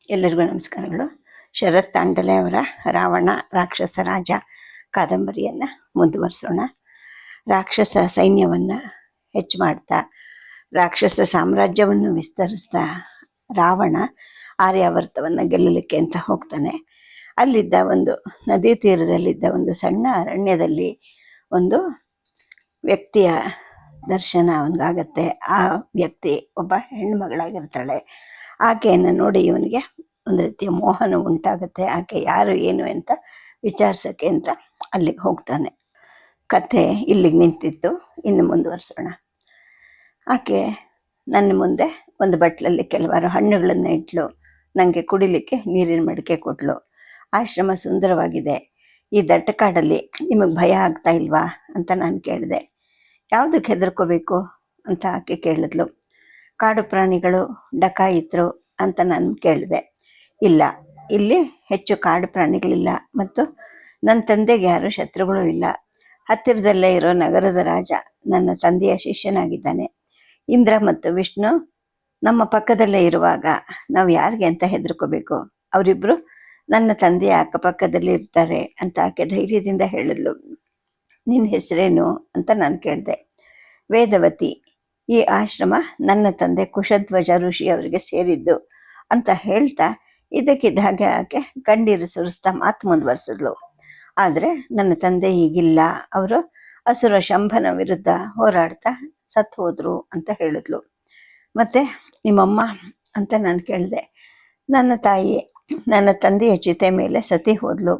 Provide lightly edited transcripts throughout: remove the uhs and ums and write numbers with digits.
ಎಲ್ಲರಿಗೂ ನಮಸ್ಕಾರಗಳು. ಶರತ್ ತಾಂಡಲೆ ಅವರ ರಾವಣ ರಾಕ್ಷಸ ರಾಜ ಕಾದಂಬರಿಯನ್ನು ಮುಂದುವರಿಸೋಣ. ರಾಕ್ಷಸ ಸೈನ್ಯವನ್ನು ಹೆಚ್ಚು ಮಾಡ್ತಾ ರಾಕ್ಷಸ ಸಾಮ್ರಾಜ್ಯವನ್ನು ವಿಸ್ತರಿಸ್ತಾ ರಾವಣ ಆರ್ಯಾವರ್ತವನ್ನು ಗೆಲ್ಲಲಿಕ್ಕೆ ಅಂತ ಹೋಗ್ತಾನೆ. ಅಲ್ಲಿದ್ದ ಒಂದು ನದಿ ತೀರದಲ್ಲಿದ್ದ ಒಂದು ಸಣ್ಣ ಅರಣ್ಯದಲ್ಲಿ ಒಂದು ವ್ಯಕ್ತಿಯ ದರ್ಶನ ಅವನಿಗಾಗತ್ತೆ. ಆ ವ್ಯಕ್ತಿ ಒಬ್ಬ ಹೆಣ್ಮಗಳಾಗಿರ್ತಾಳೆ. ಆಕೆಯನ್ನು ನೋಡಿ ಇವನಿಗೆ ಒಂದು ರೀತಿಯ ಮೋಹನ ಉಂಟಾಗುತ್ತೆ. ಆಕೆ ಯಾರು ಏನು ಅಂತ ವಿಚಾರಿಸೋಕ್ಕೆ ಅಂತ ಅಲ್ಲಿಗೆ ಹೋಗ್ತಾನೆ. ಕಥೆ ಇಲ್ಲಿಗೆ ನಿಂತಿತ್ತು, ಇನ್ನು ಮುಂದುವರಿಸೋಣ. ಆಕೆ ನನ್ನ ಮುಂದೆ ಒಂದು ಬಟ್ಲಲ್ಲಿ ಕೆಲವಾರು ಹಣ್ಣುಗಳನ್ನು ಇಟ್ಲು. ನನಗೆ ಕುಡಿಲಿಕ್ಕೆ ನೀರಿನ ಮಡಿಕೆ ಕೊಟ್ಲು. ಆಶ್ರಮ ಸುಂದರವಾಗಿದೆ. ಈ ದಟ್ಟಕಾಡಲ್ಲಿ ನಿಮಗೆ ಭಯ ಆಗ್ತಾ ಇಲ್ವಾ ಅಂತ ನಾನು ಕೇಳಿದೆ. ಯಾವುದಕ್ಕೆ ಹೆದರ್ಕೋಬೇಕು ಅಂತ ಆಕೆ ಕೇಳಿದ್ಲು. ಕಾಡು ಪ್ರಾಣಿಗಳು, ಡಕಾಯಿತರು ಅಂತ ನಾನು ಕೇಳಿದೆ. ಇಲ್ಲ, ಇಲ್ಲಿ ಹೆಚ್ಚು ಕಾಡು ಪ್ರಾಣಿಗಳಿಲ್ಲ ಮತ್ತು ನನ್ನ ತಂದೆಗೆ ಯಾರು ಶತ್ರುಗಳು ಇಲ್ಲ. ಹತ್ತಿರದಲ್ಲೇ ಇರೋ ನಗರದ ರಾಜ ನನ್ನ ತಂದೆಯ ಶಿಷ್ಯನಾಗಿದ್ದಾನೆ. ಇಂದ್ರ ಮತ್ತು ವಿಷ್ಣು ನಮ್ಮ ಪಕ್ಕದಲ್ಲೇ ಇರುವಾಗ ನಾವು ಯಾರಿಗೆ ಅಂತ ಹೆದರ್ಕೋಬೇಕು? ಅವರಿಬ್ಬರು ನನ್ನ ತಂದೆಯ ಅಕ್ಕಪಕ್ಕದಲ್ಲಿ ಇರ್ತಾರೆ ಅಂತ ಆಕೆ ಧೈರ್ಯದಿಂದ ಹೇಳಿದ್ಲು. ನಿನ್ನ ಹೆಸರೇನು ಅಂತ ನಾನು ಕೇಳಿದೆ. ವೇದವತಿ. ಈ ಆಶ್ರಮ ನನ್ನ ತಂದೆ ಕುಶಧ್ವಜ ಋಷಿ ಅವರಿಗೆ ಸೇರಿದ್ದು ಅಂತ ಹೇಳ್ತಾ ಇದಕ್ಕಿದ್ದ ಹಾಗೆ ಆಕೆ ಕಣ್ಣೀರು ಸುರಿಸ್ತಾ ಮಾತು ಮುಂದುವರಿಸಿದ್ಲು. ಆದರೆ ನನ್ನ ತಂದೆ ಈಗಿಲ್ಲ, ಅವರು ಅಸುರ ಶಂಭನ ವಿರುದ್ಧ ಹೋರಾಡ್ತಾ ಸತ್ತು ಹೋದ್ರು ಅಂತ ಹೇಳಿದ್ಲು. ಮತ್ತೆ ನಿಮ್ಮಮ್ಮ ಅಂತ ನಾನು ಕೇಳಿದೆ. ನನ್ನ ತಾಯಿ ನನ್ನ ತಂದೆಯ ಚಿತೆ ಮೇಲೆ ಸತಿ ಹೋದ್ಲು.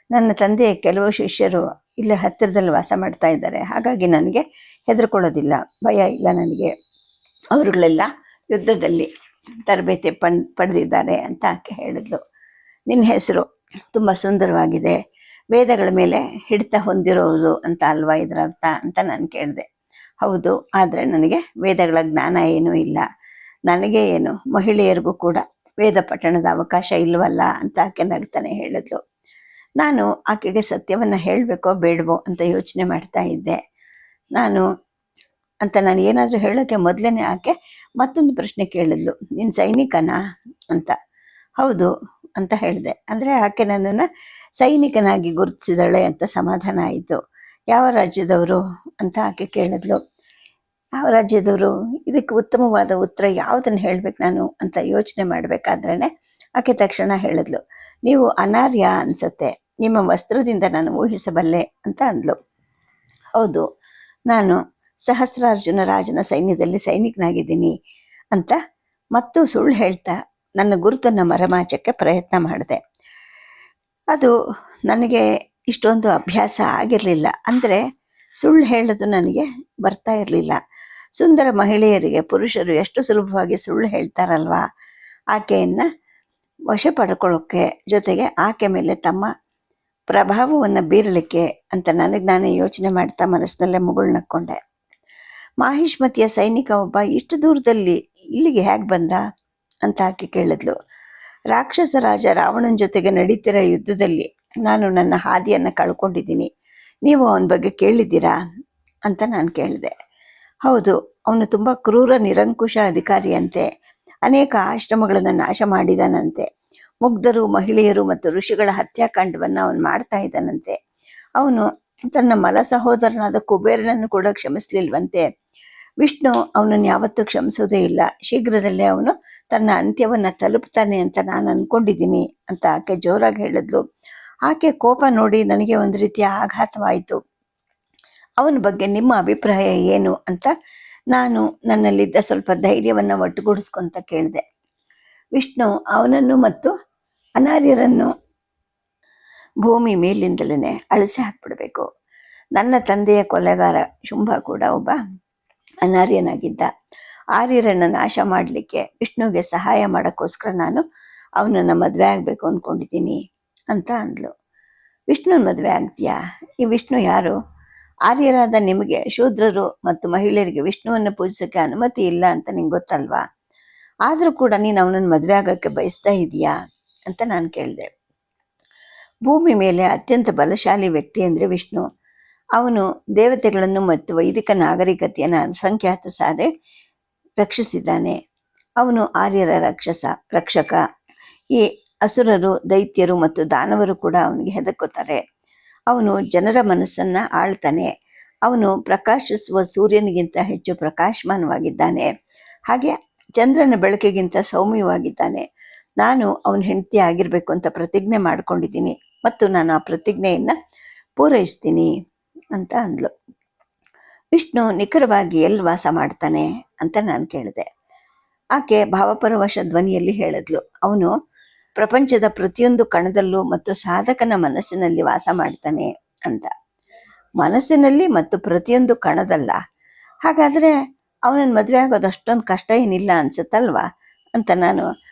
ನನ್ನ ತಂದೆಯ ಕೆಲವು ಶಿಷ್ಯರು ಇಲ್ಲೇ ಹತ್ತಿರದಲ್ಲಿ ವಾಸ ಮಾಡ್ತಾ ಇದ್ದಾರೆ. ಹಾಗಾಗಿ ನನಗೆ ಹೆದರ್ಕೊಳ್ಳೋದಿಲ್ಲ, ಭಯ ಇಲ್ಲ ನನಗೆ. ಅವರುಗಳೆಲ್ಲ ಯುದ್ಧದಲ್ಲಿ ತರಬೇತಿ ಪಡೆದಿದ್ದಾರೆ ಅಂತ ಆಕೆ ಹೇಳಿದ್ಲು. ನಿನ್ನ ಹೆಸರು ತುಂಬ ಸುಂದರವಾಗಿದೆ, ವೇದಗಳ ಮೇಲೆ ಹಿಡಿತ ಹೊಂದಿರೋದು ಅಂತ ಅಲ್ವಾ ಇದರ ಅರ್ಥ ಅಂತ ನಾನು ಕೇಳಿದೆ. ಹೌದು, ಆದರೆ ನನಗೆ ವೇದಗಳ ಜ್ಞಾನ ಏನೂ ಇಲ್ಲ. ನನಗೆ ಏನು, ಮಹಿಳೆಯರಿಗೂ ಕೂಡ ವೇದ ಪಠಣದ ಅವಕಾಶ ಇಲ್ವಲ್ಲ ಅಂತ ಆಕೆ ನಗ್ತಾನೆ ಹೇಳಿದ್ಲು. ನಾನು ಆಕೆಗೆ ಸತ್ಯವನ್ನು ಹೇಳಬೇಕೋ ಬೇಡವೋ ಅಂತ ಯೋಚನೆ ಮಾಡ್ತಾ ಇದ್ದೆ. ನಾನು ಏನಾದರೂ ಹೇಳೋಕ್ಕೆ ಮೊದಲೇ ಆಕೆ ಮತ್ತೊಂದು ಪ್ರಶ್ನೆ ಕೇಳಿದ್ಲು. ನೀನು ಸೈನಿಕನಾ ಅಂತ. ಹೌದು ಅಂತ ಹೇಳಿದೆ. ಅಂದರೆ ಆಕೆ ನನ್ನನ್ನು ಸೈನಿಕನಾಗಿ ಗುರುತಿಸಿದಳೆ ಅಂತ ಸಮಾಧಾನ ಆಯಿತು. ಯಾವ ರಾಜ್ಯದವರು ಅಂತ ಆಕೆ ಕೇಳಿದ್ಲು. ಯಾವ ರಾಜ್ಯದವರು? ಇದಕ್ಕೆ ಉತ್ತಮವಾದ ಉತ್ತರ ಯಾವುದನ್ನು ಹೇಳಬೇಕು ನಾನು ಅಂತ ಯೋಚನೆ ಮಾಡಬೇಕಾದ್ರೇ ಆಕೆ ತಕ್ಷಣ ಹೇಳಿದ್ಲು. ನೀವು ಅನಾರ್ಯ ಅನಿಸುತ್ತೆ, ನಿಮ್ಮ ವಸ್ತ್ರದಿಂದ ನಾನು ಊಹಿಸಬಲ್ಲೆ ಅಂತ ಅಂದ್ಲು. ಹೌದು, ನಾನು ಸಹಸ್ರಾರ್ಜುನ ರಾಜನ ಸೈನ್ಯದಲ್ಲಿ ಸೈನಿಕನಾಗಿದ್ದೀನಿ ಅಂತ ಮತ್ತು ಸುಳ್ಳು ಹೇಳ್ತಾ ನನ್ನ ಗುರುತನ್ನು ಮರೆಮಾಚಕ್ಕೆ ಪ್ರಯತ್ನ ಮಾಡಿದೆ. ಅದು ನನಗೆ ಇಷ್ಟೊಂದು ಅಭ್ಯಾಸ ಆಗಿರಲಿಲ್ಲ. ಅಂದರೆ ಸುಳ್ಳು ಹೇಳೋದು ನನಗೆ ಬರ್ತಾ ಇರಲಿಲ್ಲ. ಸುಂದರ ಮಹಿಳೆಯರಿಗೆ ಪುರುಷರು ಎಷ್ಟು ಸುಲಭವಾಗಿ ಸುಳ್ಳು ಹೇಳ್ತಾರಲ್ವಾ, ಆಕೆಯನ್ನು ವಶ ಪಡ್ಕೊಳ್ಳೋಕ್ಕೆ, ಜೊತೆಗೆ ಆಕೆ ಮೇಲೆ ತಮ್ಮ ಪ್ರಭಾವವನ್ನು ಬೀರಲಿಕ್ಕೆ ಅಂತ ನನಗೆ ನಾನೇ ಯೋಚನೆ ಮಾಡ್ತಾ ಮನಸ್ಸಿನಲ್ಲೇ ಮುಗುಳ್ನಕ್ಕೊಂಡೆ. ಮಾಹಿಷ್ಮತಿಯ ಸೈನಿಕ ಒಬ್ಬ ಇಷ್ಟು ದೂರದಲ್ಲಿ ಇಲ್ಲಿಗೆ ಹೇಗೆ ಬಂದ ಅಂತ ಆಕೆ ಕೇಳಿದ್ಲು. ರಾಕ್ಷಸ ರಾಜ ರಾವಣನ ಜೊತೆಗೆ ನಡೀತಿರೋ ಯುದ್ಧದಲ್ಲಿ ನಾನು ನನ್ನ ಹಾದಿಯನ್ನು ಕಳ್ಕೊಂಡಿದ್ದೀನಿ. ನೀವು ಅವನ ಬಗ್ಗೆ ಕೇಳಿದ್ದೀರಾ ಅಂತ ನಾನು ಕೇಳಿದೆ. ಹೌದು, ಅವನು ತುಂಬ ಕ್ರೂರ ನಿರಂಕುಶ ಅಧಿಕಾರಿಯಂತೆ. ಅನೇಕ ಆಶ್ರಮಗಳನ್ನು ನಾಶ ಮಾಡಿದಾನಂತೆ. ಮುಗ್ಧರು, ಮಹಿಳೆಯರು ಮತ್ತು ಋಷಿಗಳ ಹತ್ಯಾಕಾಂಡವನ್ನು ಅವನು ಮಾಡ್ತಾ ಇದ್ದಾನಂತೆ. ಅವನು ತನ್ನ ಮಲ ಸಹೋದರನಾದ ಕುಬೇರನನ್ನು ಕೂಡ ಕ್ಷಮಿಸಲಿಲ್ವಂತೆ. ವಿಷ್ಣು ಅವನನ್ನು ಯಾವತ್ತೂ ಕ್ಷಮಿಸೋದೇ ಇಲ್ಲ. ಶೀಘ್ರದಲ್ಲೇ ಅವನು ತನ್ನ ಅಂತ್ಯವನ್ನು ತಲುಪ್ತಾನೆ ಅಂತ ನಾನು ಅಂದ್ಕೊಂಡಿದ್ದೀನಿ ಅಂತ ಆಕೆ ಜೋರಾಗಿ ಹೇಳಿದ್ಲು. ಆಕೆ ಕೋಪ ನೋಡಿ ನನಗೆ ಒಂದು ರೀತಿಯ ಆಘಾತವಾಯಿತು. ಅವನ ಬಗ್ಗೆ ನಿಮ್ಮ ಅಭಿಪ್ರಾಯ ಏನು ಅಂತ ನಾನು ನನ್ನಲ್ಲಿದ್ದ ಸ್ವಲ್ಪ ಧೈರ್ಯವನ್ನು ಒಟ್ಟುಗೂಡಿಸ್ಕೊಂತ ಕೇಳಿದೆ. ವಿಷ್ಣು ಅವನನ್ನು ಮತ್ತು ಅನಾರ್ಯರನ್ನು ಭೂಮಿ ಮೇಲಿಂದಲೇ ಅಳಿಸಿ ಹಾಕ್ಬಿಡ್ಬೇಕು. ನನ್ನ ತಂದೆಯ ಕೊಲೆಗಾರ ಶುಂಭ ಕೂಡ ಒಬ್ಬ ಅನಾರ್ಯನಾಗಿದ್ದ. ಆರ್ಯರನ್ನು ನಾಶ ಮಾಡಲಿಕ್ಕೆ ವಿಷ್ಣುಗೆ ಸಹಾಯ ಮಾಡೋಕ್ಕೋಸ್ಕರ ನಾನು ಅವನನ್ನು ಮದುವೆ ಆಗಬೇಕು ಅಂದ್ಕೊಂಡಿದ್ದೀನಿ ಅಂತ ಅಂದ್ಲು. ವಿಷ್ಣುನ ಮದುವೆ ಆಗ್ತೀಯಾ? ಈ ವಿಷ್ಣು ಯಾರು? ಆರ್ಯರಾದ ನಿಮಗೆ ಶೂದ್ರರು ಮತ್ತು ಮಹಿಳೆಯರಿಗೆ ವಿಷ್ಣುವನ್ನು ಪೂಜಿಸೋಕ್ಕೆ ಅನುಮತಿ ಇಲ್ಲ ಅಂತ ನಿಂಗೆ ಗೊತ್ತಲ್ವಾ? ಆದರೂ ಕೂಡ ನೀನು ಅವನನ್ನು ಮದುವೆ ಆಗೋಕ್ಕೆ ಬಯಸ್ತಾ ಇದೆಯಾ ಅಂತ ನಾನು ಕೇಳಿದೆ. ಭೂಮಿ ಮೇಲೆ ಅತ್ಯಂತ ಬಲಶಾಲಿ ವ್ಯಕ್ತಿ ಅಂದರೆ ವಿಷ್ಣು. ಅವನು ದೇವತೆಗಳನ್ನು ಮತ್ತು ವೈದಿಕ ನಾಗರಿಕತೆಯನ್ನು ಅಸಂಖ್ಯಾತ ಸಾರಿ ರಕ್ಷಿಸಿದ್ದಾನೆ. ಅವನು ಆರ್ಯರ ರಕ್ಷಕ. ಈ ಅಸುರರು, ದೈತ್ಯರು ಮತ್ತು ದಾನವರು ಕೂಡ ಅವನಿಗೆ ಹೆದರ್ಕೋತಾರೆ. ಅವನು ಜನರ ಮನಸ್ಸನ್ನ ಆಳ್ತಾನೆ. ಅವನು ಪ್ರಕಾಶಿಸುವ ಸೂರ್ಯನಿಗಿಂತ ಹೆಚ್ಚು ಪ್ರಕಾಶಮಾನವಾಗಿದ್ದಾನೆ. ಹಾಗೆ ಚಂದ್ರನ ಬೆಳಕಿಗಿಂತ ಸೌಮ್ಯವಾಗಿದ್ದಾನೆ. ನಾನು ಅವನ ಹೆಂಡತಿ ಆಗಿರ್ಬೇಕು ಅಂತ ಪ್ರತಿಜ್ಞೆ ಮಾಡ್ಕೊಂಡಿದ್ದೀನಿ ಮತ್ತು ನಾನು ಆ ಪ್ರತಿಜ್ಞೆಯನ್ನ ಪೂರೈಸ್ತೀನಿ ಅಂತ ಅಂದ್ಲು. ವಿಷ್ಣು ನಿಖರವಾಗಿ ಎಲ್ಲಿ ವಾಸ ಮಾಡ್ತಾನೆ ಅಂತ ನಾನು ಕೇಳಿದೆ. ಆಕೆ ಭಾವಪರವಶ ಧ್ವನಿಯಲ್ಲಿ ಹೇಳಿದ್ಲು, ಅವನು ಪ್ರಪಂಚದ ಪ್ರತಿಯೊಂದು ಕಣದಲ್ಲೂ ಮತ್ತು ಸಾಧಕನ ಮನಸ್ಸಿನಲ್ಲಿ ವಾಸ ಮಾಡ್ತಾನೆ ಅಂತ. ಮನಸ್ಸಿನಲ್ಲಿ ಮತ್ತು ಪ್ರತಿಯೊಂದು ಕಣದಲ್ಲ? ಹಾಗಾದರೆ ಅವನನ್ನು ಮದುವೆ ಆಗೋದು ಅಷ್ಟೊಂದು ಕಷ್ಟ ಏನಿಲ್ಲ ಅನ್ಸುತ್ತಲ್ವಾ ಅಂತ ನಾನು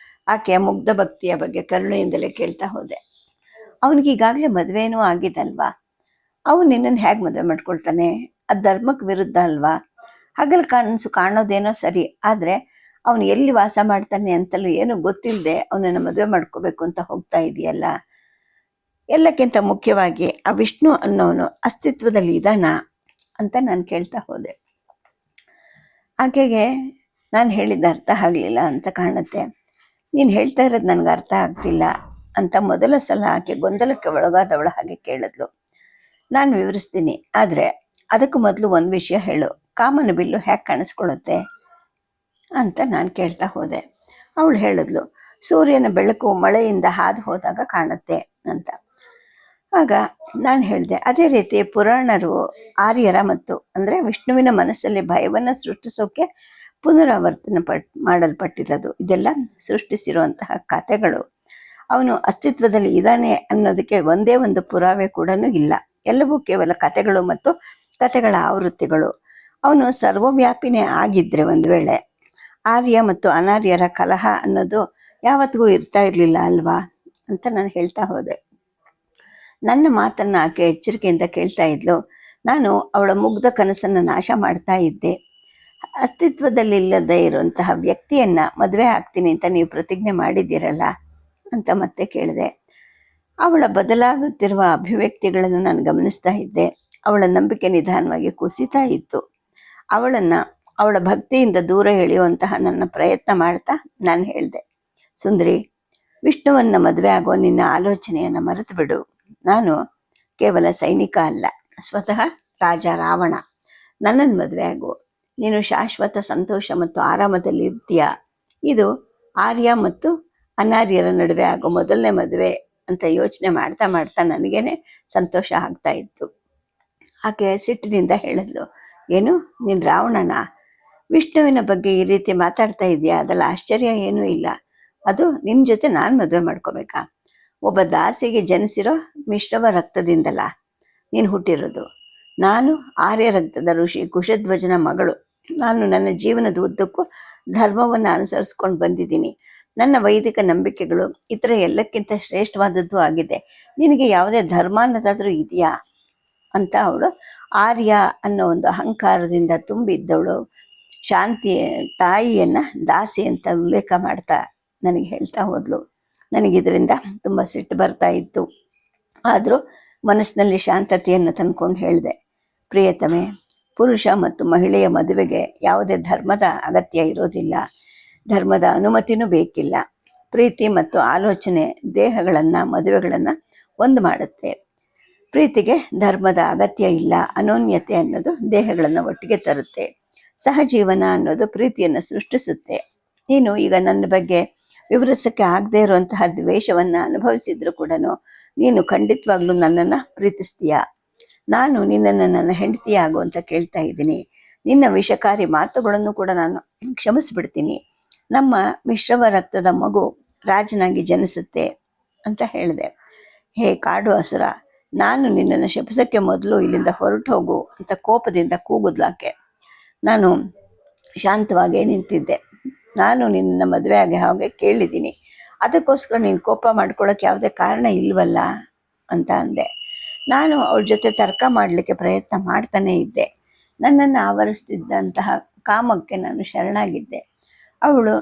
ಆಕೆಯ ಮುಗ್ಧ ಭಕ್ತಿಯ ಬಗ್ಗೆ ಕರುಣೆಯಿಂದಲೇ ಕೇಳ್ತಾ ಹೋದೆ. ಅವನಿಗೀಗಾಗಲೇ ಮದುವೆನೂ ಆಗಿದಲ್ವಾ? ಅವನು ನಿನ್ನನ್ನು ಹೇಗೆ ಮದುವೆ ಮಾಡ್ಕೊಳ್ತಾನೆ? ಅದು ಧರ್ಮಕ್ಕೆ ವಿರುದ್ಧ ಅಲ್ವಾ? ಹಗಲು ಕನಸು ಕಾಣೋದೇನೋ ಸರಿ, ಆದರೆ ಅವನು ಎಲ್ಲಿ ವಾಸ ಮಾಡ್ತಾನೆ ಅಂತಲೂ ಏನು ಗೊತ್ತಿಲ್ಲದೆ ಅವನನ್ನು ಮದುವೆ ಮಾಡ್ಕೋಬೇಕು ಅಂತ ಹೋಗ್ತಾ ಇದೆಯಲ್ಲ. ಎಲ್ಲಕ್ಕಿಂತ ಮುಖ್ಯವಾಗಿ ಆ ವಿಷ್ಣು ಅನ್ನೋನು ಅಸ್ತಿತ್ವದಲ್ಲಿ ಇದ್ದಾನ ಅಂತ ನಾನು ಕೇಳ್ತಾ ಹೋದೆ. ಆಕೆಗೆ ನಾನು ಹೇಳಿದ ಅರ್ಥ ಆಗಲಿಲ್ಲ ಅಂತ ಕಾಣುತ್ತೆ. ನೀನು ಹೇಳ್ತಾ ಇರೋದು ನನಗೆ ಅರ್ಥ ಆಗ್ತಿಲ್ಲ ಅಂತ ಮೊದಲ ಸಲ ಆಕೆ ಗೊಂದಲಕ್ಕೆ ಒಳಗಾದವಳ ಹಾಗೆ ಕೇಳಿದ್ಲು. ನಾನು ವಿವರಿಸ್ತೀನಿ, ಆದರೆ ಅದಕ್ಕೂ ಮೊದಲು ಒಂದು ವಿಷಯ ಹೇಳು. ಕಾಮನ ಬಿಲ್ಲು ಹೇಗೆ ಕಾಣಿಸ್ಕೊಳ್ಳುತ್ತೆ ಅಂತ ನಾನು ಕೇಳ್ತಾ ಹೋದೆ. ಅವಳು ಹೇಳಿದ್ಲು, ಸೂರ್ಯನ ಬೆಳಕು ಮಳೆಯಿಂದ ಹಾದು ಹೋದಾಗ ಕಾಣುತ್ತೆ ಅಂತ. ಆಗ ನಾನು ಹೇಳಿದೆ, ಅದೇ ರೀತಿ ಪುರಾಣರು ಆರ್ಯರ ಮತ್ತು ಅಂದರೆ ವಿಷ್ಣುವಿನ ಮನಸ್ಸಲ್ಲಿ ಭಯವನ್ನು ಸೃಷ್ಟಿಸೋಕೆ ಪುನರಾವರ್ತನೆ ಮಾಡಲ್ಪಟ್ಟಿರೋದು. ಇದೆಲ್ಲ ಸೃಷ್ಟಿಸಿರುವಂತಹ ಕಥೆಗಳು. ಅವನು ಅಸ್ತಿತ್ವದಲ್ಲಿ ಇದ್ದಾನೆ ಅನ್ನೋದಕ್ಕೆ ಒಂದೇ ಒಂದು ಪುರಾವೆ ಕೂಡ ಇಲ್ಲ. ಎಲ್ಲವೂ ಕೇವಲ ಕಥೆಗಳು ಮತ್ತು ಕಥೆಗಳ ಆವೃತ್ತಿಗಳು. ಅವನು ಸರ್ವವ್ಯಾಪಿನೇ ಆಗಿದ್ರೆ ಒಂದು ವೇಳೆ ಆರ್ಯ ಮತ್ತು ಅನಾರ್ಯರ ಕಲಹ ಅನ್ನೋದು ಯಾವತ್ತಿಗೂ ಇರ್ತಾ ಇರಲಿಲ್ಲ ಅಲ್ವಾ ಅಂತ ನಾನು ಹೇಳ್ತಾ ಹೋದೆ. ನನ್ನ ಮಾತನ್ನು ಆಕೆ ಎಚ್ಚರಿಕೆಯಿಂದ ಕೇಳ್ತಾ ಇದ್ಲು. ನಾನು ಅವಳ ಮುಗ್ಧ ಕನಸನ್ನು ನಾಶ ಮಾಡ್ತಾ ಇದ್ದೆ. ಅಸ್ತಿತ್ವದಲ್ಲಿಲ್ಲದೆ ಇರುವಂತಹ ವ್ಯಕ್ತಿಯನ್ನು ಮದುವೆ ಆಗ್ತೀನಿ ಅಂತ ನೀವು ಪ್ರತಿಜ್ಞೆ ಮಾಡಿದ್ದೀರಲ್ಲ ಅಂತ ಮತ್ತೆ ಕೇಳಿದೆ. ಅವಳ ಬದಲಾಗುತ್ತಿರುವ ಅಭಿವ್ಯಕ್ತಿಗಳನ್ನು ನಾನು ಗಮನಿಸ್ತಾ ಇದ್ದೆ. ಅವಳ ನಂಬಿಕೆ ನಿಧಾನವಾಗಿ ಕುಸಿತಾ ಇತ್ತು. ಅವಳ ಭಕ್ತಿಯಿಂದ ದೂರ ಎಳೆಯುವಂತಹ ನನ್ನ ಪ್ರಯತ್ನ ಮಾಡ್ತಾ ನಾನು ಹೇಳಿದೆ, ಸುಂದರಿ, ವಿಷ್ಣುವನ್ನು ಮದುವೆ ಆಗೋ ನಿನ್ನ ಆಲೋಚನೆಯನ್ನು ಮರೆತು ಬಿಡು. ನಾನು ಕೇವಲ ಸೈನಿಕ ಅಲ್ಲ, ಸ್ವತಃ ರಾಜ ರಾವಣ. ನನ್ನನ್ನು ಮದುವೆ ಆಗು. ನೀನು ಶಾಶ್ವತ ಸಂತೋಷ ಮತ್ತು ಆರಾಮದಲ್ಲಿ ಇರ್ತೀಯ. ಇದು ಆರ್ಯ ಮತ್ತು ಅನಾರ್ಯರ ನಡುವೆ ಆಗೋ ಮೊದಲನೇ ಮದುವೆ ಅಂತ ಯೋಚನೆ ಮಾಡ್ತಾ ಮಾಡ್ತಾ ನನಗೇನೆ ಸಂತೋಷ ಆಗ್ತಾ ಇತ್ತು. ಆಕೆ ಸಿಟ್ಟಿನಿಂದ ಹೇಳಿದ್ಲು, ಏನು, ನೀನು ರಾವಣನ? ವಿಷ್ಣುವಿನ ಬಗ್ಗೆ ಈ ರೀತಿ ಮಾತಾಡ್ತಾ ಇದೆಯಾ? ಅದೆಲ್ಲ ಆಶ್ಚರ್ಯ ಏನೂ ಇಲ್ಲ. ಅದು ನಿನ್ನ ಜೊತೆ ನಾನು ಮದುವೆ ಮಾಡ್ಕೋಬೇಕಾ? ಒಬ್ಬ ದಾಸಿಗೆ ಜನಿಸಿರೋ ಮಿಶ್ರವ ರಕ್ತದಿಂದಲ್ಲ ನೀನು ಹುಟ್ಟಿರೋದು. ನಾನು ಆರ್ಯ ರಕ್ತದ ಋಷಿ ಕುಶಧ್ವಜನ ಮಗಳು. ನಾನು ನನ್ನ ಜೀವನದ ಉದ್ದಕ್ಕೂ ಧರ್ಮವನ್ನು ಅನುಸರಿಸ್ಕೊಂಡು ಬಂದಿದ್ದೀನಿ. ನನ್ನ ವೈದಿಕ ನಂಬಿಕೆಗಳು ಇತರ ಎಲ್ಲಕ್ಕಿಂತ ಶ್ರೇಷ್ಠವಾದದ್ದು ಆಗಿದೆ. ನಿನಗೆ ಯಾವುದೇ ಧರ್ಮ ಅನ್ನೋದಾದರೂ ಇದೆಯಾ ಅಂತ ಅವಳು ಆರ್ಯ ಅನ್ನೋ ಒಂದು ಅಹಂಕಾರದಿಂದ ತುಂಬಿದ್ದವಳು ಶಾಂತಿ ತಾಯಿಯನ್ನು ದಾಸಿ ಅಂತ ಉಲ್ಲೇಖ ಮಾಡ್ತಾ ನನಗೆ ಹೇಳ್ತಾ ಹೋದ್ಲು. ನನಗಿದರಿಂದ ತುಂಬ ಸಿಟ್ಟು ಬರ್ತಾ ಇತ್ತು. ಆದರೂ ಮನಸ್ಸಿನಲ್ಲಿ ಶಾಂತತೆಯನ್ನು ತಂದ್ಕೊಂಡು ಹೇಳಿದೆ, ಪ್ರಿಯತಮೆ, ಪುರುಷ ಮತ್ತು ಮಹಿಳೆಯ ಮದುವೆಗೆ ಯಾವುದೇ ಧರ್ಮದ ಅಗತ್ಯ ಇರೋದಿಲ್ಲ. ಧರ್ಮದ ಅನುಮತಿನೂ ಬೇಕಿಲ್ಲ. ಪ್ರೀತಿ ಮತ್ತು ಆಲೋಚನೆ ದೇಹಗಳನ್ನು ಮದುವೆಗಳನ್ನು ಒಂದು ಮಾಡುತ್ತೆ. ಪ್ರೀತಿಗೆ ಧರ್ಮದ ಅಗತ್ಯ ಇಲ್ಲ. ಅನೋನ್ಯತೆ ಅನ್ನೋದು ದೇಹಗಳನ್ನು ಒಟ್ಟಿಗೆ ತರುತ್ತೆ. ಸಹಜೀವನ ಅನ್ನೋದು ಪ್ರೀತಿಯನ್ನು ಸೃಷ್ಟಿಸುತ್ತೆ. ನೀನು ಈಗ ನನ್ನ ಬಗ್ಗೆ ವಿವರಿಸೋಕ್ಕೆ ಆಗದೇ ಇರುವಂತಹ ದ್ವೇಷವನ್ನು ಅನುಭವಿಸಿದ್ರು ಕೂಡ ನೀನು ಖಂಡಿತವಾಗ್ಲೂ ನನ್ನನ್ನು ಪ್ರೀತಿಸ್ತೀಯ. ನಾನು ನಿನ್ನನ್ನು ನನ್ನ ಹೆಂಡತಿಯಾಗು ಅಂತ ಕೇಳ್ತಾ ಇದ್ದೀನಿ. ನಿನ್ನ ವಿಷಕಾರಿ ಮಾತುಗಳನ್ನು ಕೂಡ ನಾನು ಕ್ಷಮಿಸ್ಬಿಡ್ತೀನಿ. ನಮ್ಮ ಮಿಶ್ರವ ರಕ್ತದ ಮಗು ರಾಜನಾಗಿ ಜನಿಸುತ್ತೆ ಅಂತ ಹೇಳಿದೆ. ಹೇ ಕಾಡು ಅಸುರ, ನಾನು ನಿನ್ನನ್ನು ಶಪಿಸೋಕ್ಕೆ ಮೊದಲು ಇಲ್ಲಿಂದ ಹೊರಟು ಹೋಗು ಅಂತ ಕೋಪದಿಂದ ಕೂಗುದ್ಲಾಕೆ. ನಾನು ಶಾಂತವಾಗೇ ನಿಂತಿದ್ದೆ. ನಾನು ನಿನ್ನ ಮದುವೆ ಆಗಿ ಹಾಗೆ ಕೇಳಿದ್ದೀನಿ, ಅದಕ್ಕೋಸ್ಕರ ನೀನು ಕೋಪ ಮಾಡ್ಕೊಳ್ಳೋಕೆ ಯಾವುದೇ ಕಾರಣ ಇಲ್ವಲ್ಲ ಅಂತ ಅಂದೆ. ನಾನು ಅವಳ ಜೊತೆ ತರ್ಕ ಮಾಡಲಿಕ್ಕೆ ಪ್ರಯತ್ನ ಮಾಡ್ತಾನೇ ಇದ್ದೆ. ನನ್ನನ್ನು ಆವರಿಸ್ತಿದ್ದಂತಹ ಕಾಮಕ್ಕೆ ನಾನು ಶರಣಾಗಿದ್ದೆ. ಅವಳು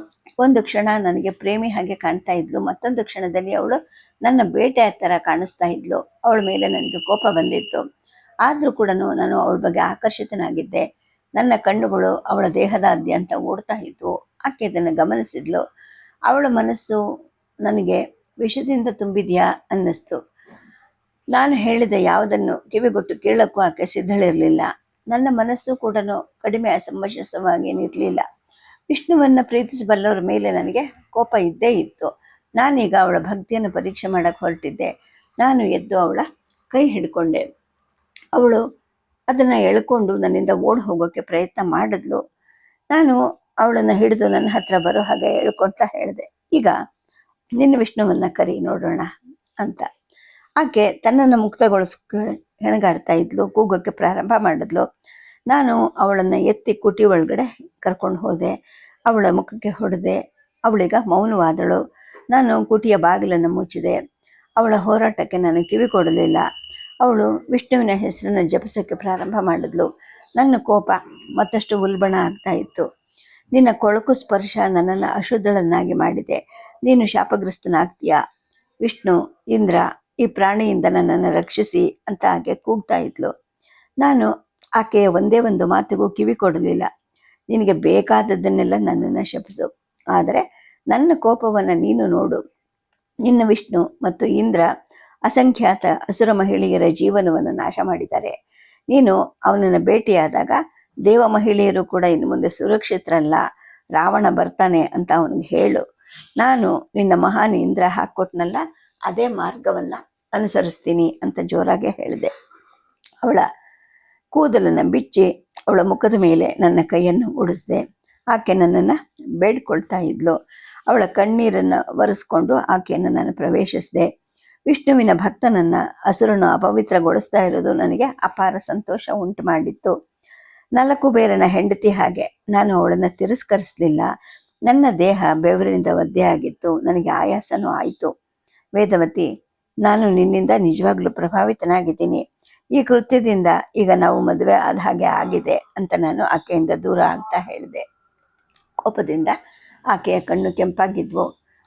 ಒಂದು ಕ್ಷಣ ನನಗೆ ಪ್ರೇಮಿ ಹಾಗೆ ಕಾಣ್ತಾ ಇದ್ಲು, ಮತ್ತೊಂದು ಕ್ಷಣದಲ್ಲಿ ಅವಳು ನನ್ನ ಬೇಟೆಯ ಥರ ಕಾಣಿಸ್ತಾ ಇದ್ಲು. ಅವಳ ಮೇಲೆ ನನಗೆ ಕೋಪ ಬಂದಿತ್ತು. ಆದರೂ ಕೂಡ ನಾನು ಅವಳ ಬಗ್ಗೆ ಆಕರ್ಷಿತನಾಗಿದ್ದೆ. ನನ್ನ ಕಣ್ಣುಗಳು ಅವಳ ದೇಹದಾದ್ಯಂತ ಓಡ್ತಾ ಇದ್ವು. ಆಕೆ ಇದನ್ನು ಗಮನಿಸಿದ್ಲು. ಅವಳ ಮನಸ್ಸು ನನಗೆ ವಿಷದಿಂದ ತುಂಬಿದೆಯಾ ಅನ್ನಿಸ್ತು. ನಾನು ಹೇಳಿದ ಯಾವುದನ್ನು ಕಿವಿಗೊಟ್ಟು ಕೇಳಕ್ಕೂ ಆಕೆ ಸಿದ್ಧಳಿರಲಿಲ್ಲ. ನನ್ನ ಮನಸ್ಸು ಕೂಡ ಕಡಿಮೆ ಅಸಮಂಜಸವಾಗೇನಿರಲಿಲ್ಲ. ವಿಷ್ಣುವನ್ನು ಪ್ರೀತಿಸಬಲ್ಲವರ ಮೇಲೆ ನನಗೆ ಕೋಪ ಇದ್ದೇ ಇತ್ತು. ನಾನೀಗ ಅವಳ ಭಕ್ತಿಯನ್ನು ಪರೀಕ್ಷೆ ಮಾಡಕ್ಕೆ ಹೊರಟಿದ್ದೆ. ನಾನು ಎದ್ದು ಅವಳ ಕೈ ಹಿಡ್ಕೊಂಡೆ. ಅವಳು ಅದನ್ನು ಎಳ್ಕೊಂಡು ನನ್ನಿಂದ ಓಡಿ ಹೋಗೋಕ್ಕೆ ಪ್ರಯತ್ನ ಮಾಡಿದ್ಲು. ನಾನು ಅವಳನ್ನು ಹಿಡಿದು ನನ್ನ ಹತ್ರ ಬರೋ ಹಾಗೆ ಹೇಳ್ಕೊಳ್ತಾ ಹೇಳಿದೆ, ಈಗ ನಿನ್ನ ವಿಷ್ಣುವನ್ನು ಕರಿ ನೋಡೋಣ ಅಂತ. ಆಕೆ ತನ್ನನ್ನು ಮುಕ್ತಗೊಳಿಸ್ಕೆ ಹೆಣಗಾಡ್ತಾ ಇದ್ಲು, ಕೂಗೋಕ್ಕೆ ಪ್ರಾರಂಭ ಮಾಡಿದ್ಲು. ನಾನು ಅವಳನ್ನು ಎತ್ತಿ ಕುಟಿ ಒಳಗಡೆ ಕರ್ಕೊಂಡು ಹೋದೆ. ಅವಳ ಮುಖಕ್ಕೆ ಹೊಡೆದೆ. ಅವಳೀಗ ಮೌನವಾದಳು. ನಾನು ಕುಟಿಯ ಬಾಗಿಲನ್ನು ಮುಚ್ಚಿದೆ. ಅವಳ ಹೋರಾಟಕ್ಕೆ ನಾನು ಕಿವಿ ಕೊಡಲಿಲ್ಲ. ಅವಳು ವಿಷ್ಣುವಿನ ಹೆಸರನ್ನು ಜಪಿಸೋಕ್ಕೆ ಪ್ರಾರಂಭ ಮಾಡಿದ್ಲು. ನನ್ನ ಕೋಪ ಮತ್ತಷ್ಟು ಉಲ್ಬಣ ಆಗ್ತಾ ಇತ್ತು. ನಿನ್ನ ಕೊಳಕು ಸ್ಪರ್ಶ ನನ್ನನ್ನು ಅಶುದ್ಧಳನ್ನಾಗಿ ಮಾಡಿದೆ. ನೀನು ಶಾಪಗ್ರಸ್ತನಾಗ್ತೀಯಾ? ವಿಷ್ಣು, ಇಂದ್ರ, ಈ ಪ್ರಾಣಿಯಿಂದ ನನ್ನನ್ನು ರಕ್ಷಿಸಿ ಅಂತ ಆಕೆ ಕೂಗ್ತಾ ಇದ್ಲು. ನಾನು ಆಕೆಯ ಒಂದೇ ಒಂದು ಮಾತಿಗೂ ಕಿವಿ ಕೊಡಲಿಲ್ಲ. ನಿನಗೆ ಬೇಕಾದದ್ದನ್ನೆಲ್ಲ ನನ್ನನ್ನು ಶಪಿಸು, ಆದರೆ ನನ್ನ ಕೋಪವನ್ನು ನೀನು ನೋಡು. ನಿನ್ನ ವಿಷ್ಣು ಮತ್ತು ಇಂದ್ರ ಅಸಂಖ್ಯಾತ ಅಸುರ ಮಹಿಳೆಯರ ಜೀವನವನ್ನು ನಾಶ ಮಾಡಿದ್ದಾರೆ. ನೀನು ಅವನನ್ನು ಭೇಟಿಯಾದಾಗ ದೇವ ಮಹಿಳೆಯರು ಕೂಡ ಇನ್ನು ಮುಂದೆ ಸುರಕ್ಷಿತರಲ್ಲ, ರಾವಣ ಬರ್ತಾನೆ ಅಂತ ಅವನಿಗೆ ಹೇಳು. ನಾನು ನಿನ್ನ ಮಹಾನ್ ಇಂದ್ರ ಹಾಕ್ಕೊಟ್ನಲ್ಲ, ಅದೇ ಮಾರ್ಗವನ್ನು ಅನುಸರಿಸ್ತೀನಿ ಅಂತ ಜೋರಾಗಿ ಹೇಳಿದೆ. ಅವಳ ಕೂದಲನ್ನು ಬಿಚ್ಚಿ ಅವಳ ಮುಖದ ಮೇಲೆ ನನ್ನ ಕೈಯನ್ನು ಉಡಿಸಿದೆ. ಆಕೆ ನನ್ನನ್ನು ಬೇಡ್ಕೊಳ್ತಾ ಇದ್ಲು. ಅವಳ ಕಣ್ಣೀರನ್ನು ಒರೆಸ್ಕೊಂಡು ಆಕೆಯನ್ನು ನಾನು ಪ್ರವೇಶಿಸಿದೆ. ವಿಷ್ಣುವಿನ ಭಕ್ತನನ್ನು ಅಸುರನು ಅಪವಿತ್ರಗೊಳಿಸ್ತಾ ಇರೋದು ನನಗೆ ಅಪಾರ ಸಂತೋಷ ಉಂಟು ಮಾಡಿತ್ತು. 4 ಬೇರನ ಹೆಂಡತಿ ಹಾಗೆ ನಾನು ಅವಳನ್ನು ತಿರಸ್ಕರಿಸಲಿಲ್ಲ. ನನ್ನ ದೇಹ ಬೆವರಿನಿಂದ ಒದ್ದೆ ಆಗಿತ್ತು. ನನಗೆ ಆಯಾಸನೂ ಆಯಿತು. ವೇದವತಿ, ನಾನು ನಿನ್ನಿಂದ ನಿಜವಾಗ್ಲೂ ಪ್ರಭಾವಿತನಾಗಿದ್ದೀನಿ. ಈ ಕೃತ್ಯದಿಂದ ಈಗ ನಾವು ಮದುವೆ ಆದ ಹಾಗೆ ಆಗಿದೆ ಅಂತ ನಾನು ಆಕೆಯಿಂದ ದೂರ ಆಗ್ತಾ ಹೇಳಿದೆ. ಕೋಪದಿಂದ ಆಕೆಯ ಕಣ್ಣು ಕೆಂಪಾಗಿದ್ವು.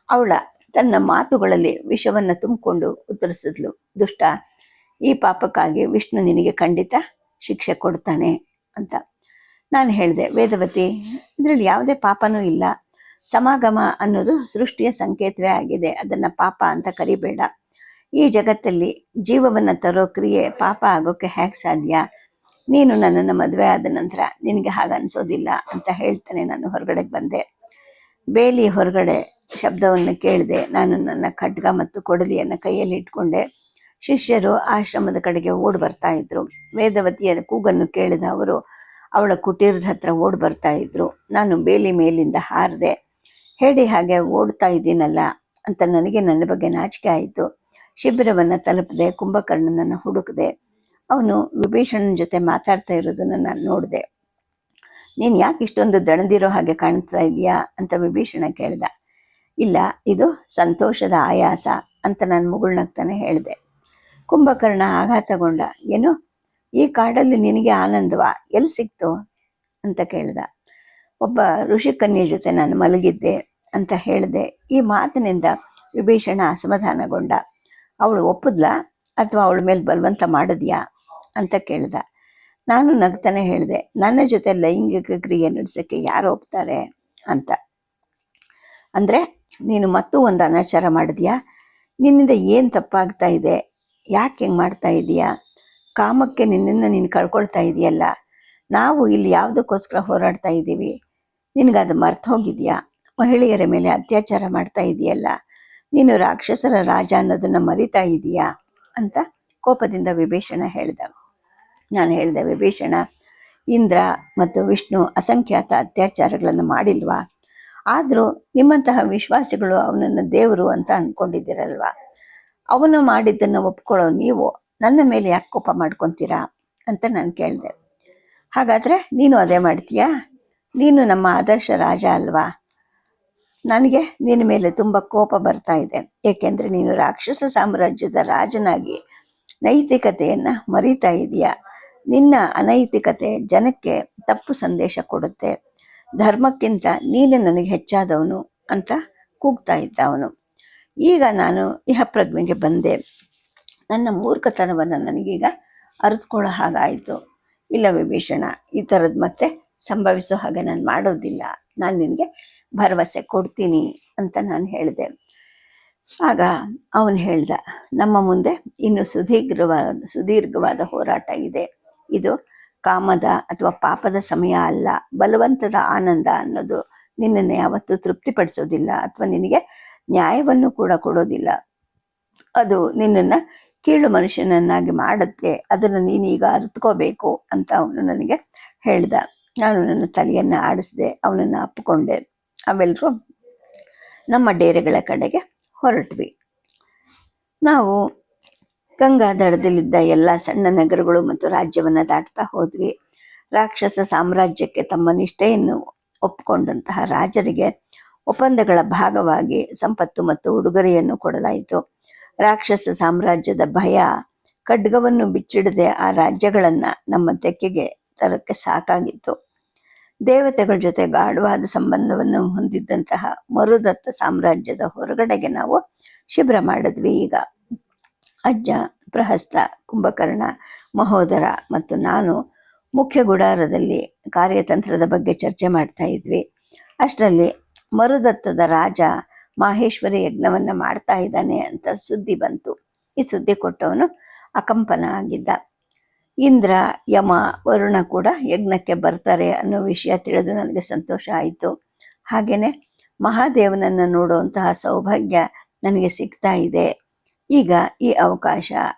ಅವಳ ತನ್ನ ಮಾತುಗಳಲ್ಲಿ ವಿಷವನ್ನು ತುಂಬಿಕೊಂಡು ಉತ್ತರಿಸಿದ್ಲು. ದುಷ್ಟ, ಈ ಪಾಪಕ್ಕಾಗಿ ವಿಷ್ಣು ನಿನಗೆ ಖಂಡಿತ ಶಿಕ್ಷೆ ಕೊಡ್ತಾನೆ ಅಂತ. ನಾನು ಹೇಳಿದೆ, ವೇದವತಿ, ಇದರಲ್ಲಿ ಯಾವುದೇ ಪಾಪನೂ ಇಲ್ಲ. ಸಮಾಗಮ ಅನ್ನೋದು ಸೃಷ್ಟಿಯ ಸಂಕೇತವೇ ಆಗಿದೆ. ಅದನ್ನು ಪಾಪ ಅಂತ ಕರಿಬೇಡ. ಈ ಜಗತ್ತಲ್ಲಿ ಜೀವವನ್ನು ತರೋ ಕ್ರಿಯೆ ಪಾಪ ಆಗೋಕ್ಕೆ ಹೇಗೆ ಸಾಧ್ಯ? ನೀನು ನನ್ನನ್ನು ಮದುವೆ ಆದ ನಂತರ ನಿನಗೆ ಹಾಗೆ ಅನಿಸೋದಿಲ್ಲ ಅಂತ ಹೇಳ್ತಾನೆ ನಾನು ಹೊರಗಡೆಗೆ ಬಂದೆ. ಬೇಲಿ ಹೊರಗಡೆ ಶಬ್ದವನ್ನು ಕೇಳಿದೆ. ನಾನು ನನ್ನ ಖಡ್ಗ ಮತ್ತು ಕೊಡಲಿಯನ್ನು ಕೈಯಲ್ಲಿ ಇಟ್ಕೊಂಡೆ. ಶಿಷ್ಯರು ಆಶ್ರಮದ ಕಡೆಗೆ ಓಡಿ ಬರ್ತಾ ಇದ್ರು. ವೇದವತಿಯ ಕೂಗನ್ನು ಕೇಳಿದ ಅವರು ಅವಳ ಕುಟೀರದ ಹತ್ರ ಓಡಿ ಬರ್ತಾ ಇದ್ರು. ನಾನು ಬೇಲಿ ಮೇಲಿಂದ ಹಾರಿದೆ. ಹೇಳಿ ಹಾಗೆ ಓಡ್ತಾ ಇದ್ದೀನಲ್ಲ ಅಂತ ನನಗೆ ನನ್ನ ಬಗ್ಗೆ ನಾಚಿಕೆ ಆಯಿತು. ಶಿಬಿರವನ್ನು ತಲುಪದೆ ಕುಂಭಕರ್ಣನನ್ನು ಹುಡುಕಿದೆ. ಅವನು ವಿಭೀಷಣನ ಜೊತೆ ಮಾತಾಡ್ತಾ ಇರೋದನ್ನು ನಾನು ನೋಡಿದೆ. ನೀನು ಯಾಕೆ ಇಷ್ಟೊಂದು ದಣದಿರೋ ಹಾಗೆ ಕಾಣ್ತಾ ಇದೆಯಾ ಅಂತ ವಿಭೀಷಣ ಕೇಳಿದ. ಇಲ್ಲ, ಇದು ಸಂತೋಷದ ಆಯಾಸ ಅಂತ ನಾನು ಮುಗುಳ್ನಗ್ತಾನೆ ಹೇಳಿದೆ. ಕುಂಭಕರ್ಣ ಆಘಾತಗೊಂಡ. ಏನು, ಈ ಕಾಡಲ್ಲಿ ನಿನಗೆ ಆನಂದವಾ? ಎಲ್ಲಿ ಸಿಕ್ತು ಅಂತ ಕೇಳಿದ. ಒಬ್ಬ ಋಷಿಕನ್ಯೆ ಜೊತೆ ನಾನು ಮಲಗಿದ್ದೆ ಅಂತ ಹೇಳಿದೆ. ಈ ಮಾತಿನಿಂದ ವಿಭೀಷಣ ಅಸಮಾಧಾನಗೊಂಡ. ಅವಳು ಒಪ್ಪದ್ಲಾ ಅಥವಾ ಅವಳ ಮೇಲೆ ಬಲವಂತ ಮಾಡಿದ್ಯಾ ಅಂತ ಕೇಳಿದ. ನಾನು ನಗ್ತಾನೆ ಹೇಳಿದೆ, ನನ್ನ ಜೊತೆ ಲೈಂಗಿಕ ಕ್ರಿಯೆ ನಡೆಸೋಕ್ಕೆ ಯಾರು ಒಪ್ತಾರೆ ಅಂತ. ಅಂದರೆ ನೀನು ಮತ್ತೂ ಒಂದು ಅನಾಚಾರ ಮಾಡಿದ್ಯಾ? ನಿನ್ನಿಂದ ಏನು ತಪ್ಪಾಗ್ತಾ ಇದೆ? ಯಾಕೆ ಹಿಂಗೆ ಮಾಡ್ತಾ ಇದೀಯಾ? ಕಾಮಕ್ಕೆ ನಿನ್ನನ್ನು ನೀನು ಕಳ್ಕೊಳ್ತಾ ಇದೆಯಲ್ಲ. ನಾವು ಇಲ್ಲಿ ಯಾವುದಕ್ಕೋಸ್ಕರ ಹೋರಾಡ್ತಾ ಇದ್ದೀವಿ? ನಿನಗದು ಮರ್ತು ಹೋಗಿದೆಯಾ? ಮಹಿಳೆಯರ ಮೇಲೆ ಅತ್ಯಾಚಾರ ಮಾಡ್ತಾ ಇದೆಯಲ್ಲ. ನೀನು ರಾಕ್ಷಸರ ರಾಜ ಅನ್ನೋದನ್ನು ಮರಿತಾ ಇದೀಯಾ ಅಂತ ಕೋಪದಿಂದ ವಿಭೀಷಣ ಹೇಳ್ದ. ನಾನು ಹೇಳಿದೆ, ವಿಭೀಷಣ, ಇಂದ್ರ ಮತ್ತು ವಿಷ್ಣು ಅಸಂಖ್ಯಾತ ಅತ್ಯಾಚಾರಗಳನ್ನು ಮಾಡಿಲ್ವಾ? ಆದರೂ ನಿಮ್ಮಂತಹ ವಿಶ್ವಾಸಿಗಳು ಅವನನ್ನು ದೇವರು ಅಂತ ಅಂದ್ಕೊಂಡಿದ್ದೀರಲ್ವ. ಅವನು ಮಾಡಿದ್ದನ್ನು ಒಪ್ಕೊಳ್ಳೋ ನೀವು ನನ್ನ ಮೇಲೆ ಯಾಕೆ ಕೋಪ ಮಾಡ್ಕೊತೀರಾ ಅಂತ ನಾನು ಕೇಳಿದೆ. ಹಾಗಾದರೆ ನೀನು ಅದೇ ಮಾಡ್ತೀಯಾ? ನೀನು ನಮ್ಮ ಆದರ್ಶ ರಾಜ ಅಲ್ವಾ? ನನಗೆ ನಿನ್ನ ಮೇಲೆ ತುಂಬ ಕೋಪ ಬರ್ತಾ ಇದೆ. ಏಕೆಂದರೆ ನೀನು ರಾಕ್ಷಸ ಸಾಮ್ರಾಜ್ಯದ ರಾಜನಾಗಿ ನೈತಿಕತೆಯನ್ನು ಮರೀತಾ ಇದೆಯಾ. ನಿನ್ನ ಅನೈತಿಕತೆ ಜನಕ್ಕೆ ತಪ್ಪು ಸಂದೇಶ ಕೊಡುತ್ತೆ. ಧರ್ಮಕ್ಕಿಂತ ನೀನು ನನಗೆ ಹೆಚ್ಚಾದವನು ಅಂತ ಕೂಗ್ತಾ ಇದ್ದ ಅವನು. ಈಗ ನಾನು ಇಹಪ್ರಜ್ಞೆಗೆ ಬಂದೆ. ನನ್ನ ಮೂರ್ಖತನವನ್ನು ನನಗೀಗ ಅರಿತುಕೊಳ್ಳೋ ಹಾಗಾಯಿತು. ಇಲ್ಲ ವಿಭೀಷಣ, ಈ ಥರದ್ದು ಮತ್ತೆ ಸಂಭವಿಸೋ ಹಾಗೆ ನಾನು ಮಾಡೋದಿಲ್ಲ. ನಾನು ನಿನಗೆ ಭರವಸೆ ಕೊಡ್ತೀನಿ ಅಂತ ನಾನು ಹೇಳಿದೆ. ಆಗ ಅವನು ಹೇಳ್ದ, ನಮ್ಮ ಮುಂದೆ ಇನ್ನು ಸುದೀರ್ಘವಾದ ಹೋರಾಟ ಇದೆ. ಇದು ಕಾಮದ ಅಥವಾ ಪಾಪದ ಸಮಯ ಅಲ್ಲ. ಬಲವಂತದ ಆನಂದ ಅನ್ನೋದು ನಿನ್ನನ್ನು ಯಾವತ್ತೂ ತೃಪ್ತಿಪಡಿಸೋದಿಲ್ಲ ಅಥವಾ ನಿನಗೆ ನ್ಯಾಯವನ್ನು ಕೂಡ ಕೊಡೋದಿಲ್ಲ. ಅದು ನಿನ್ನನ್ನು ಕೀಳು ಮನುಷ್ಯನನ್ನಾಗಿ ಮಾಡುತ್ತೆ. ಅದನ್ನು ನೀನೀಗ ಅರಿತುಕೋಬೇಕು ಅಂತ ಅವನು ನನಗೆ ಹೇಳ್ದ. ನಾನು ನನ್ನ ತಲೆಯನ್ನು ಆಡಿಸಿದೆ, ಅವನನ್ನು ಅಪ್ಪಿಕೊಂಡೆ. ಅವೆಲ್ಲರೂ ನಮ್ಮ ಡೇರೆಗಳ ಕಡೆಗೆ ಹೊರಟ್ವಿ. ನಾವು ಗಂಗಾ ದಡದಲ್ಲಿದ್ದ ಎಲ್ಲ ಸಣ್ಣ ನಗರಗಳು ಮತ್ತು ರಾಜ್ಯವನ್ನು ದಾಟ್ತಾ ಹೋದ್ವಿ. ರಾಕ್ಷಸ ಸಾಮ್ರಾಜ್ಯಕ್ಕೆ ತಮ್ಮ ನಿಷ್ಠೆಯನ್ನು ಒಪ್ಪಿಕೊಂಡಂತಹ ರಾಜರಿಗೆ ಒಪ್ಪಂದಗಳ ಭಾಗವಾಗಿ ಸಂಪತ್ತು ಮತ್ತು ಉಡುಗೊರೆಯನ್ನು ಕೊಡಲಾಯಿತು. ರಾಕ್ಷಸ ಸಾಮ್ರಾಜ್ಯದ ಭಯ ಖಡ್ಗವನ್ನು ಬಿಚ್ಚಿಡದೆ ಆ ರಾಜ್ಯಗಳನ್ನು ನಮ್ಮ ತೆಕ್ಕೆಗೆ ತರಕ್ಕೆ ಸಾಕಾಗಿತ್ತು. ದೇವತೆಗಳ ಜೊತೆ ಗಾಢವಾದ ಸಂಬಂಧವನ್ನು ಹೊಂದಿದ್ದಂತಹ ಮರುದತ್ತ ಸಾಮ್ರಾಜ್ಯದ ಹೊರಗಡೆಗೆ ನಾವು ಶಿಬಿರ ಮಾಡಿದ್ವಿ. ಈಗ ಅಜ್ಜ, ಪ್ರಹಸ್ತ, ಕುಂಭಕರ್ಣ, ಮಹೋದರ ಮತ್ತು ನಾನು ಮುಖ್ಯ ಗುಡಾರದಲ್ಲಿ ಕಾರ್ಯತಂತ್ರದ ಬಗ್ಗೆ ಚರ್ಚೆ ಮಾಡ್ತಾ ಇದ್ವಿ. ಅಷ್ಟರಲ್ಲಿ ಮರುದತ್ತದ ರಾಜ ಮಾಹೇಶ್ವರಿ ಯಜ್ಞವನ್ನು ಮಾಡ್ತಾ ಇದ್ದಾನೆ ಅಂತ ಸುದ್ದಿ ಬಂತು. ಈ ಸುದ್ದಿ ಕೊಟ್ಟವನು ಅಕಂಪನ ಆಗಿದ್ದ. ಇಂದ್ರ, ಯಮ, ವರುಣ ಕೂಡ ಯಜ್ಞಕ್ಕೆ ಬರ್ತಾರೆ ಅನ್ನೋ ವಿಷಯ ತಿಳಿದು ನನಗೆ ಸಂತೋಷ ಆಯಿತು. ಹಾಗೆಯೇ ಮಹಾದೇವನನ್ನು ನೋಡುವಂತಹ ಸೌಭಾಗ್ಯ ನನಗೆ ಸಿಗ್ತಾ ಇದೆ. ಈಗ ಈ ಅವಕಾಶ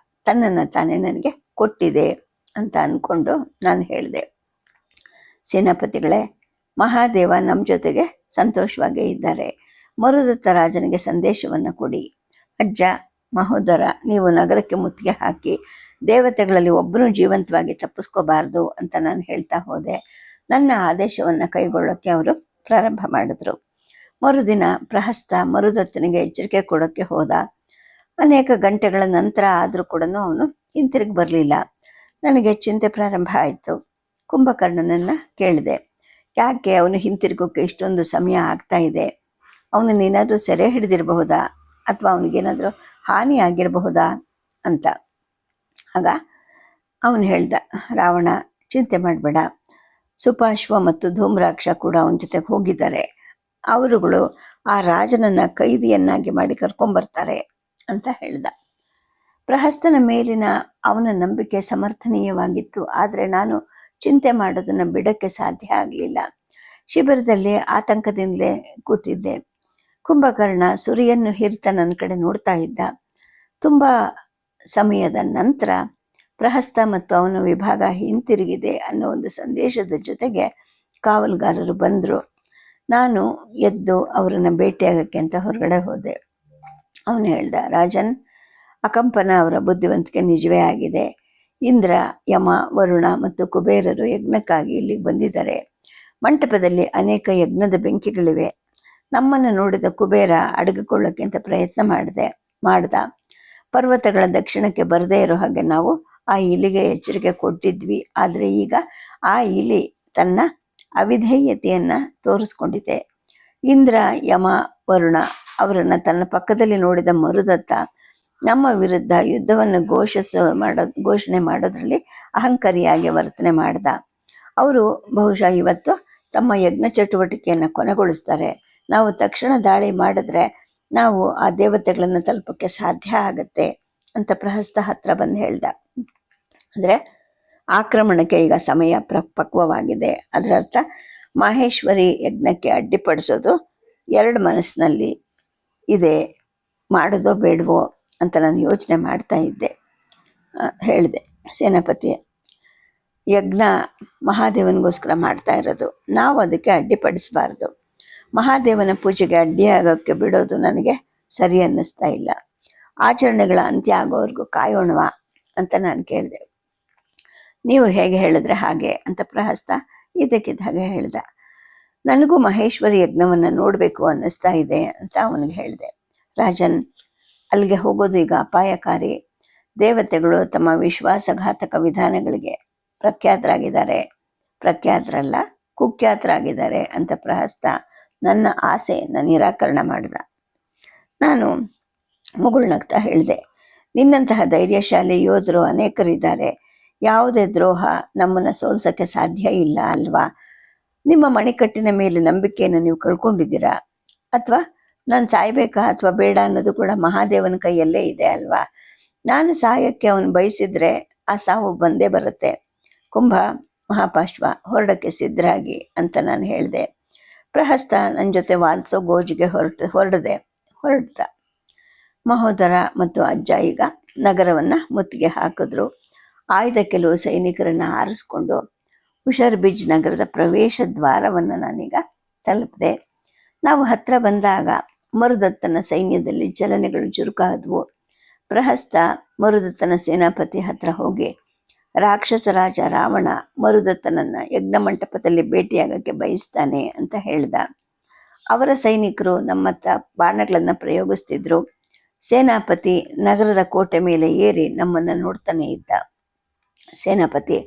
ತನ್ನನ್ನು ತಾನೇ ನನಗೆ ಕೊಟ್ಟಿದೆ ಅಂತ ಅಂದ್ಕೊಂಡು ನಾನು ಹೇಳಿದೆ, ಸೇನಾಪತಿಗಳೇ, ಮಹಾದೇವ ನಮ್ಮ ಜೊತೆಗೆ ಸಂತೋಷವಾಗೇ ಇದ್ದಾರೆ. ಮರುದತ್ತ ರಾಜನಿಗೆ ಸಂದೇಶವನ್ನು ಕೊಡಿ. ಅಜ್ಜ, ಮಹೋದರ, ನೀವು ನಗರಕ್ಕೆ ಮುತ್ತಿಗೆ ಹಾಕಿ ದೇವತೆಗಳಲ್ಲಿ ಒಬ್ಬರೂ ಜೀವಂತವಾಗಿ ತಪ್ಪಿಸ್ಕೋಬಾರ್ದು ಅಂತ ನಾನು ಹೇಳ್ತಾ ಹೋದೆ. ನನ್ನ ಆದೇಶವನ್ನು ಕೈಗೊಳ್ಳೋಕ್ಕೆ ಅವರು ಪ್ರಾರಂಭ ಮಾಡಿದ್ರು. ಮರುದಿನ ಪ್ರಹಸ್ತ ಮರುದತ್ತನಿಗೆ ಎಚ್ಚರಿಕೆ ಕೊಡೋಕ್ಕೆ ಹೋದ. ಅನೇಕ ಗಂಟೆಗಳ ನಂತರ ಆದರೂ ಕೂಡ ಅವನು ಹಿಂತಿರುಗಿ ಬರಲಿಲ್ಲ. ನನಗೆ ಚಿಂತೆ ಪ್ರಾರಂಭ ಆಯಿತು. ಕುಂಭಕರ್ಣನನ್ನು ಕೇಳಿದೆ, ಯಾಕೆ ಅವನು ಹಿಂತಿರುಗೋಕ್ಕೆ ಇಷ್ಟೊಂದು ಸಮಯ ಆಗ್ತಾ ಇದೆ? ಅವನನ್ನೇನಾದರೂ ಸೆರೆ ಹಿಡಿದಿರಬಹುದಾ ಅಥವಾ ಅವನಿಗೇನಾದರೂ ಹಾನಿ ಆಗಿರಬಹುದಾ ಅಂತ. ಆಗ ಅವನು ಹೇಳ್ದ, ರಾವಣ, ಚಿಂತೆ ಮಾಡಬೇಡ. ಸುಪಾಶ್ವ ಮತ್ತು ಧೂಮ್ರಾಕ್ಷ ಕೂಡ ಅವನ ಜೊತೆಗೆ ಹೋಗಿದ್ದಾರೆ. ಅವರುಗಳು ಆ ರಾಜನನ್ನು ಕೈದಿಯನ್ನಾಗಿ ಮಾಡಿ ಕರ್ಕೊಂಬರ್ತಾರೆ ಅಂತ ಹೇಳ್ದ. ಪ್ರಹಸ್ತನ ಮೇಲಿನ ಅವನ ನಂಬಿಕೆ ಸಮರ್ಥನೀಯವಾಗಿತ್ತು. ಆದರೆ ನಾನು ಚಿಂತೆ ಮಾಡೋದನ್ನು ಬಿಡೋಕ್ಕೆ ಸಾಧ್ಯ ಆಗಲಿಲ್ಲ. ಶಿಬಿರದಲ್ಲಿ ಆತಂಕದಿಂದಲೇ ಕೂತಿದ್ದೆ. ಕುಂಭಕರ್ಣ ಸುರಿಯನ್ನು ಹಿರಿತ ನನ್ನ ಕಡೆ ನೋಡ್ತಾ ಇದ್ದ. ತುಂಬ ಸಮಯದ ನಂತರ ಪ್ರಹಸ್ತ ಮತ್ತು ಅವನ ವಿಭಾಗ ಹಿಂತಿರುಗಿದೆ ಅನ್ನೋ ಒಂದು ಸಂದೇಶದ ಜೊತೆಗೆ ಕಾವಲುಗಾರರು ಬಂದರು. ನಾನು ಎದ್ದು ಅವರನ್ನು ಭೇಟಿಯಾಗಕ್ಕೆ ಅಂತ ಹೊರಗಡೆ ಹೋದೆ. ಅವನು ಹೇಳ್ದ, ರಾಜನ್, ಅಕಂಪನ ಅವರ ಬುದ್ಧಿವಂತಿಕೆ ನಿಜವೇ ಆಗಿದೆ. ಇಂದ್ರ, ಯಮ, ವರುಣ ಮತ್ತು ಕುಬೇರರು ಯಜ್ಞಕ್ಕಾಗಿ ಇಲ್ಲಿಗೆ ಬಂದಿದ್ದಾರೆ. ಮಂಟಪದಲ್ಲಿ ಅನೇಕ ಯಜ್ಞದ ಬೆಂಕಿಗಳಿವೆ. ನಮ್ಮನ್ನು ನೋಡಿದ ಕುಬೇರ ಅಡಗಿಕೊಳ್ಳೋಕ್ಕೆ ಅಂತ ಪ್ರಯತ್ನ ಮಾಡ್ದ. ಪರ್ವತಗಳ ದಕ್ಷಿಣಕ್ಕೆ ಬರದೇ ಇರೋ ಹಾಗೆ ನಾವು ಆ ಇಲಿಗೆ ಎಚ್ಚರಿಕೆ ಕೊಟ್ಟಿದ್ವಿ. ಆದರೆ ಈಗ ಆ ಇಲಿ ತನ್ನ ಅವಿಧೇಯತೆಯನ್ನು ತೋರಿಸ್ಕೊಂಡಿದೆ. ಇಂದ್ರ, ಯಮ, ವರುಣ ಅವರನ್ನು ತನ್ನ ಪಕ್ಕದಲ್ಲಿ ನೋಡಿದ ಮರುದತ್ತ ನಮ್ಮ ವಿರುದ್ಧ ಯುದ್ಧವನ್ನು ಘೋಷಣೆ ಮಾಡೋದ್ರಲ್ಲಿ ಅಹಂಕಾರಿಯಾಗಿ ವರ್ತನೆ ಮಾಡ್ದ. ಅವರು ಬಹುಶಃ ಇವತ್ತು ತಮ್ಮ ಯಜ್ಞ ಚಟುವಟಿಕೆಯನ್ನು ಕೊನೆಗೊಳಿಸ್ತಾರೆ. ನಾವು ತಕ್ಷಣ ದಾಳಿ ಮಾಡಿದ್ರೆ ನಾವು ಆ ದೇವತೆಗಳನ್ನು ತಲುಪಕ್ಕೆ ಸಾಧ್ಯ ಆಗತ್ತೆ ಅಂತ ಪ್ರಹಸ್ತ ಹತ್ರ ಬಂದು ಹೇಳ್ದ. ಅಂದರೆ ಆಕ್ರಮಣಕ್ಕೆ ಈಗ ಸಮಯ ಪಕ್ವವಾಗಿದೆ. ಅದರ ಅರ್ಥ ಮಾಹೇಶ್ವರಿ ಯಜ್ಞಕ್ಕೆ ಅಡ್ಡಿಪಡಿಸೋದು ಎರಡು ಮನಸ್ಸಿನಲ್ಲಿ ಇದೆ. ಮಾಡೋದೋ ಬೇಡವೋ ಅಂತ ನಾನು ಯೋಚನೆ ಮಾಡ್ತಾ ಇದ್ದೆ. ಹೇಳಿದೆ, ಸೇನಾಪತಿ, ಯಜ್ಞ ಮಹಾದೇವನಿಗೋಸ್ಕರ ಮಾಡ್ತಾ ಇರೋದು. ನಾವು ಅದಕ್ಕೆ ಅಡ್ಡಿಪಡಿಸಬಾರ್ದು. ಮಹಾದೇವನ ಪೂಜೆಗೆ ಅಡ್ಡಿಯಾಗೋಕ್ಕೆ ಬಿಡೋದು ನನಗೆ ಸರಿ ಅನ್ನಿಸ್ತಾ ಇಲ್ಲ. ಆಚರಣೆಗಳ ಅಂತ್ಯ ಆಗೋವರೆಗೂ ಕಾಯೋಣವಾ ಅಂತ ನಾನು ಕೇಳಿದೆ. ನೀವು ಹೇಗೆ ಹೇಳಿದ್ರೆ ಹಾಗೆ ಅಂತ ಪ್ರಹಸ್ತ ಇದಕ್ಕಿದ್ದ ಹಾಗೆ ಹೇಳ್ದ. ನನಗೂ ಮಹೇಶ್ವರಿ ಯಜ್ಞವನ್ನು ನೋಡಬೇಕು ಅನ್ನಿಸ್ತಾ ಇದೆ ಅಂತ ಅವನಿಗೆ ಹೇಳಿದೆ. ರಾಜನ್, ಅಲ್ಲಿಗೆ ಹೋಗೋದು ಈಗ ಅಪಾಯಕಾರಿ. ದೇವತೆಗಳು ತಮ್ಮ ವಿಶ್ವಾಸಘಾತಕ ವಿಧಾನಗಳಿಗೆ ಪ್ರಖ್ಯಾತರಲ್ಲ ಕುಖ್ಯಾತರಾಗಿದ್ದಾರೆ ಅಂತ ಪ್ರಹಸ್ತ ನನ್ನ ಆಸೆಯನ್ನು ನಿರಾಕರಣೆ ಮಾಡಿದ. ನಾನು ಮುಗುಳ್ನಗ್ತಾ ಹೇಳಿದೆ, ನಿನ್ನಂತಹ ಧೈರ್ಯಶಾಲಿ ಯೋಧರು ಅನೇಕರಿದ್ದಾರೆ. ಯಾವುದೇ ದ್ರೋಹ ನಮ್ಮನ್ನು ಸೋಲ್ಸೋಕ್ಕೆ ಸಾಧ್ಯ ಇಲ್ಲ ಅಲ್ವಾ? ನಿಮ್ಮ ಮಣಿಕಟ್ಟಿನ ಮೇಲೆ ನಂಬಿಕೆಯನ್ನು ನೀವು ಕಳ್ಕೊಂಡಿದ್ದೀರಾ ಅಥವಾ ನಾನು ಸಾಯ್ಬೇಕಾ ಅಥವಾ ಬೇಡ ಅನ್ನೋದು ಕೂಡ ಮಹಾದೇವನ ಕೈಯಲ್ಲೇ ಇದೆ ಅಲ್ವಾ. ನಾನು ಸಾಯಕ್ಕೆ ಅವನು ಬಯಸಿದ್ರೆ ಆ ಸಾವು ಬಂದೇ ಬರುತ್ತೆ. ಕುಂಭ ಮಹಾಪಾಶ್ವ ಹೊರಡಕ್ಕೆ ಸಿದ್ಧರಾಗಿ ಅಂತ ನಾನು ಹೇಳಿದೆ. ಪ್ರಹಸ್ತ ನನ್ನ ಜೊತೆ ವಾಲ್ಸೋ ಗೋಜ್ಗೆ ಹೊರಡ್ದ. ಮಹೋದರ ಮತ್ತು ಅಜ್ಜ ಈಗ ನಗರವನ್ನು ಮುತ್ತಿಗೆ ಹಾಕಿದ್ರು. ಆಯ್ದ ಕೆಲವು ಸೈನಿಕರನ್ನು ಆರಿಸ್ಕೊಂಡು ಹುಷರ್ಬಿಜ್ ನಗರದ ಪ್ರವೇಶ ದ್ವಾರವನ್ನು ನಾನೀಗ ತಲುಪಿದೆ. ನಾವು ಹತ್ರ ಬಂದಾಗ ಮರುದತ್ತನ ಸೈನ್ಯದಲ್ಲಿ ಚಲನೆಗಳು ಚುರುಕಾದವು. ಪ್ರಹಸ್ತ ಮರುದತ್ತನ ಸೇನಾಪತಿ ಹತ್ರ ಹೋಗಿ, ರಾಕ್ಷಸ ರಾಜ ರಾವಣ ಮರುದತ್ತನನ್ನು ಯಜ್ಞ ಮಂಟಪದಲ್ಲಿ ಭೇಟಿಯಾಗಕ್ಕೆ ಬಯಸ್ತಾನೆ ಅಂತ ಹೇಳ್ದ. ಅವರ ಸೈನಿಕರು ನಮ್ಮತ್ತ ಬಾಣಗಳನ್ನು ಪ್ರಯೋಗಿಸ್ತಿದ್ರು. ಸೇನಾಪತಿ ನಗರದ ಕೋಟೆ ಮೇಲೆ ಏರಿ ನಮ್ಮನ್ನು ನೋಡ್ತಾನೆ ಇದ್ದ. ಸೇನಾಪತಿ